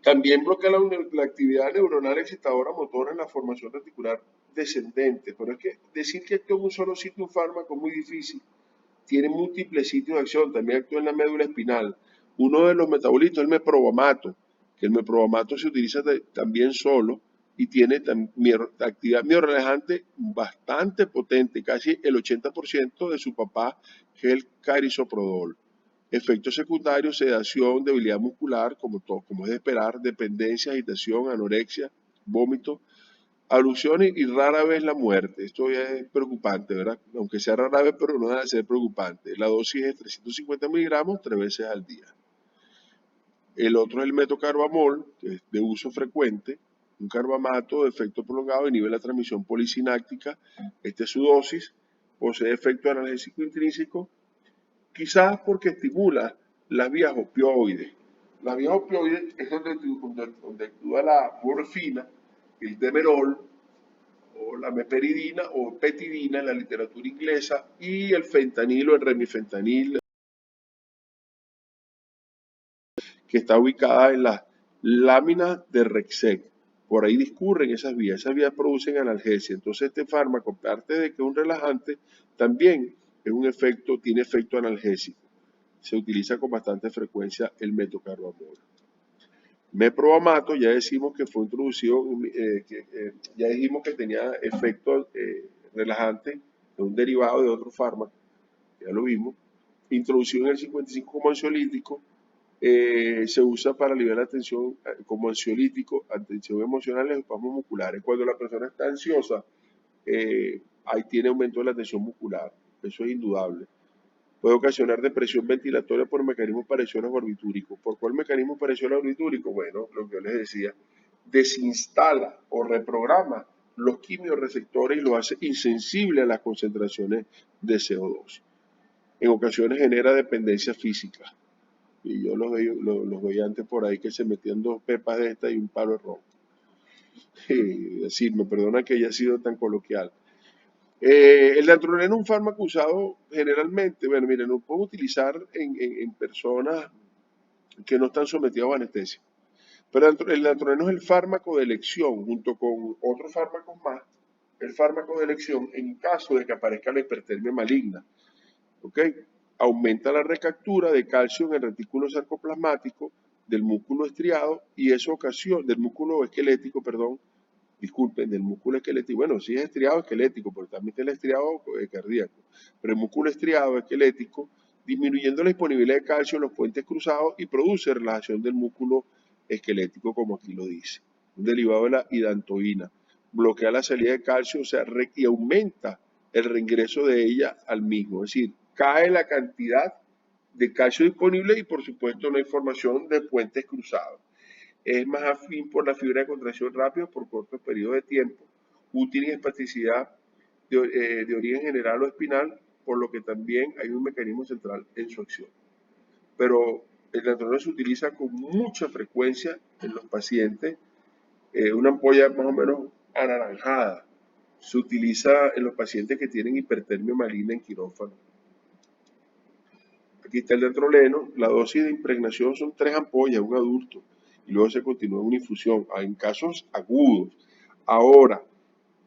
también bloquea la actividad neuronal excitadora motora en la formación reticular descendente, pero es que decir que actúa en un solo sitio un fármaco es muy difícil. Tiene múltiples sitios de acción, también actúa en la médula espinal. Uno de los metabolitos es el meprobamato, que el meprobamato se utiliza también solo y tiene actividad miorrelajante bastante potente, casi el 80% de su papá, que es el carisoprodol. Efectos secundarios, sedación, debilidad muscular, como es de esperar, dependencia, agitación, anorexia, vómito, alusiones y rara vez la muerte. Esto ya es preocupante, ¿verdad? Aunque sea rara vez, pero no deja de ser preocupante. La dosis es 350 miligramos 3 veces al día. El otro es el metocarbamol, que es de uso frecuente, un carbamato de efecto prolongado, inhibe la transmisión polisináptica. Esta es su dosis, posee efecto analgésico intrínseco, quizás porque estimula las vías opioides. Las vías opioides es donde actúa la morfina, el demerol, o la meperidina o petidina en la literatura inglesa, y el fentanilo, el remifentanil, que está ubicada en las láminas de Rexec. Por ahí discurren esas vías producen analgesia. Entonces este fármaco, aparte de que es un relajante, también tiene efecto analgésico. Se utiliza con bastante frecuencia el metocarbamol. Meprobamato, ya decimos que fue introducido, ya dijimos que tenía efecto relajante de un derivado de otro fármaco, ya lo vimos, introducido en el 55 como ansiolítico, se usa para aliviar la tensión como ansiolítico, atención emocional en espasmos musculares. Cuando la persona está ansiosa, ahí tiene aumento de la tensión muscular, eso es indudable. Puede ocasionar depresión ventilatoria por mecanismos parecidos a los barbitúricos. ¿Por cuál mecanismo parecido a los barbitúricos? Bueno, lo que yo les decía, desinstala o reprograma los quimiorreceptores y lo hace insensible a las concentraciones de CO2. En ocasiones genera dependencia física. Y yo los veía antes por ahí que se metían 2 pepas de esta y un palo de ron. Es decir, me perdona que haya sido tan coloquial. El dantroleno es un fármaco usado generalmente, bueno, miren, lo puedo utilizar en personas que no están sometidas a anestesia. Pero el dantroleno es el fármaco de elección, junto con otros fármacos más, el fármaco de elección en caso de que aparezca la hipertermia maligna. ¿Ok? Aumenta la recaptura de calcio en el retículo sarcoplasmático del músculo estriado y eso ocasiona, del músculo esquelético, perdón, disculpen, del músculo esquelético, bueno, sí es estriado esquelético, pero también está el estriado cardíaco, pero el músculo estriado esquelético, disminuyendo la disponibilidad de calcio en los puentes cruzados y produce relajación del músculo esquelético, como aquí lo dice, un derivado de la hidantoína, bloquea la salida de calcio, o sea, y aumenta el reingreso de ella al mismo, es decir, cae la cantidad de calcio disponible y por supuesto la información de puentes cruzados. Es más afín por la fibra de contracción rápida por cortos periodos de tiempo, útil en espasticidad de origen general o espinal, por lo que también hay un mecanismo central en su acción. Pero el dantroleno se utiliza con mucha frecuencia en los pacientes, una ampolla más o menos anaranjada. Se utiliza en los pacientes que tienen hipertermia maligna en quirófano. Aquí está el dantroleno, la dosis de impregnación son 3 ampollas, un adulto, y luego se continúa una infusión en casos agudos. Ahora,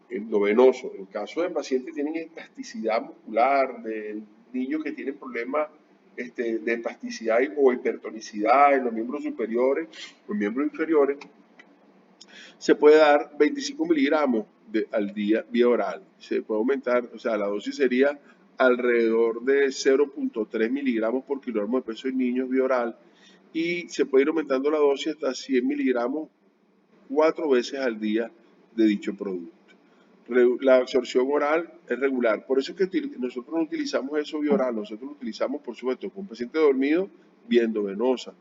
endovenoso, en caso de pacientes que tienen espasticidad muscular, de niños que tienen problemas de espasticidad o hipertonicidad en los miembros superiores, los miembros inferiores, se puede dar 25 miligramos al día vía oral. Se puede aumentar, o sea, la dosis sería alrededor de 0.3 miligramos por kilogramo de peso en niños vía oral y se puede ir aumentando la dosis hasta 100 miligramos 4 veces al día de dicho producto. La absorción oral es regular, por eso es que nosotros no utilizamos eso vía oral, nosotros lo utilizamos, por supuesto, con un paciente dormido, vía endovenosa.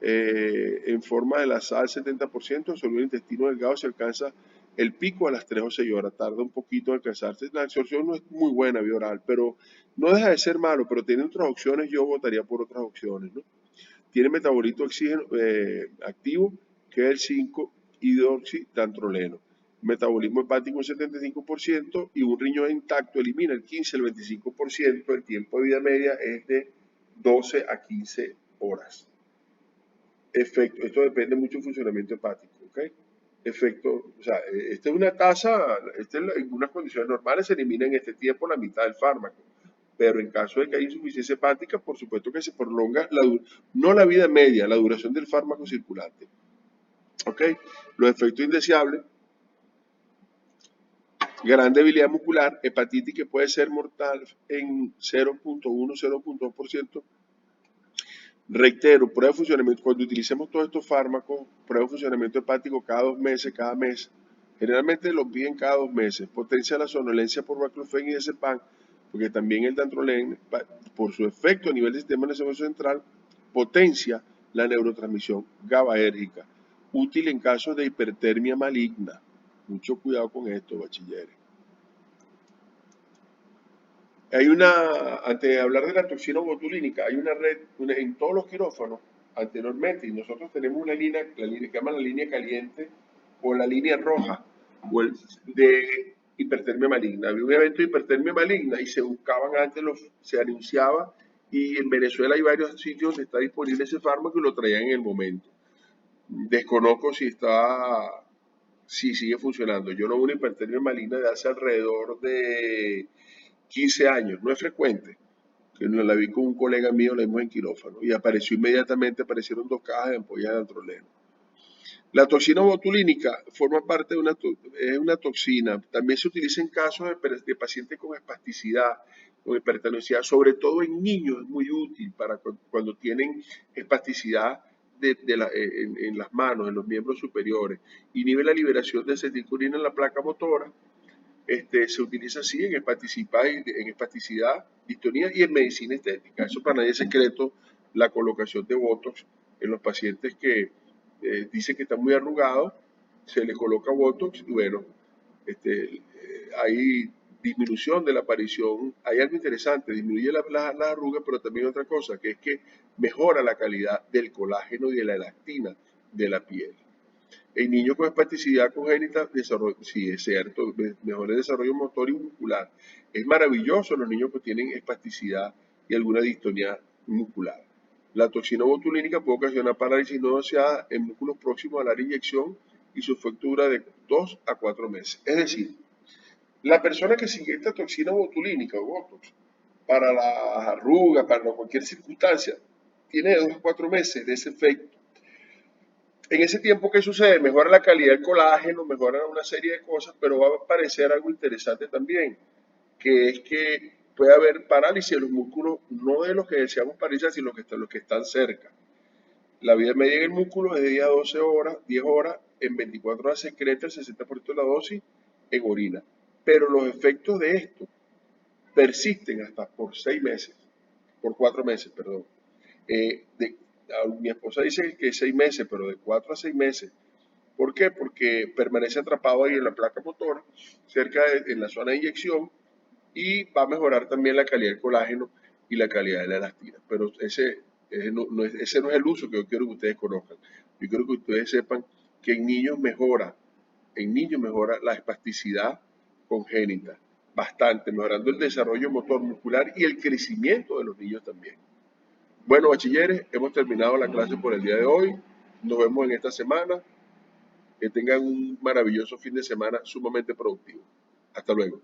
En forma de la sal 70%, sobre el intestino delgado se alcanza el pico a las 3 o 6 horas, tarda un poquito en alcanzarse, la absorción no es muy buena vía oral, pero no deja de ser malo, pero tiene otras opciones, yo votaría por otras opciones, ¿no? Tiene metabolito oxígeno activo, que es el 5-hidroxidantroleno. metabolismo hepático un 75% y un riñón intacto elimina el 15 al 25%, el tiempo de vida media es de 12 a 15 horas. Efecto, esto depende mucho del funcionamiento hepático, ¿ok? Efecto, o sea, esta es una tasa, en unas condiciones normales se elimina en este tiempo la mitad del fármaco, pero en caso de que haya insuficiencia hepática, por supuesto que se prolonga, no la vida media, la duración del fármaco circulante, ¿ok? Los efectos indeseables, gran debilidad muscular, hepatitis que puede ser mortal en 0.1-0.2%. Reitero, prueba de funcionamiento, cuando utilicemos todos estos fármacos, prueba de funcionamiento hepático cada 2 meses, cada mes. Generalmente los piden cada 2 meses. Potencia la somnolencia por baclofen y diazepam, porque también el dantrolén, por su efecto a nivel del sistema nervioso central, potencia la neurotransmisión GABAérgica, útil en casos de hipertermia maligna. Mucho cuidado con esto, bachilleres. Antes de hablar de la toxina botulínica, hay una red en todos los quirófanos anteriormente, y nosotros tenemos la línea que llaman la línea caliente o la línea roja, de hipertermia maligna. Había un evento de hipertermia maligna y se buscaban antes, se anunciaba, y en Venezuela hay varios sitios donde está disponible ese fármaco y lo traían en el momento. Desconozco si sigue funcionando. Yo no veo una hipertermia maligna de hace alrededor de 15 años, no es frecuente, que la vi con un colega mío, la vimos en quirófano, y aparecieron 2 cajas de ampollas de antroleno. La toxina botulínica forma parte de es una toxina, también se utiliza en casos de pacientes con espasticidad, con hipertensión, sobre todo en niños es muy útil para cuando tienen espasticidad en las manos, en los miembros superiores, inhibe la liberación de acetilcolina en la placa motora. Se utiliza así en espasticidad, distonía y en medicina estética. Eso para nadie es secreto, la colocación de Botox en los pacientes que dicen que están muy arrugados, se les coloca Botox y bueno, hay disminución de la aparición. Hay algo interesante, disminuye la arruga, pero también otra cosa, que es que mejora la calidad del colágeno y de la elastina de la piel. En niños con espasticidad congénita, sí es cierto, mejora el desarrollo motor y muscular. Es maravilloso los niños que tienen espasticidad y alguna distonía muscular. La toxina botulínica puede ocasionar parálisis no deseada en músculos próximos a la inyección y su efecto dura de 2 a 4 meses. Es decir, la persona que sigue esta toxina botulínica o Botox para las arrugas, para cualquier circunstancia, tiene de 2 a 4 meses de ese efecto. En ese tiempo, ¿qué sucede? Mejora la calidad del colágeno, mejora una serie de cosas, pero va a aparecer algo interesante también, que es que puede haber parálisis de los músculos, no de los que deseamos parálisis, sino los que están cerca. La vida media en el músculo es de 10 a 12 horas, 10 horas, en 24 horas se excreta el 60% de la dosis en orina. Pero los efectos de esto persisten hasta por 6 meses, por 4 meses, perdón. Mi esposa dice que 6 meses, pero de 4 a 6 meses. ¿Por qué? Porque permanece atrapado ahí en la placa motora, en la zona de inyección, y va a mejorar también la calidad del colágeno y la calidad de la elastina. Pero ese no es el uso que yo quiero que ustedes conozcan. Yo quiero que ustedes sepan que en niños mejora la espasticidad congénita bastante, mejorando el desarrollo motor muscular y el crecimiento de los niños también. Bueno, bachilleres, hemos terminado la clase por el día de hoy. Nos vemos en esta semana. Que tengan un maravilloso fin de semana sumamente productivo. Hasta luego.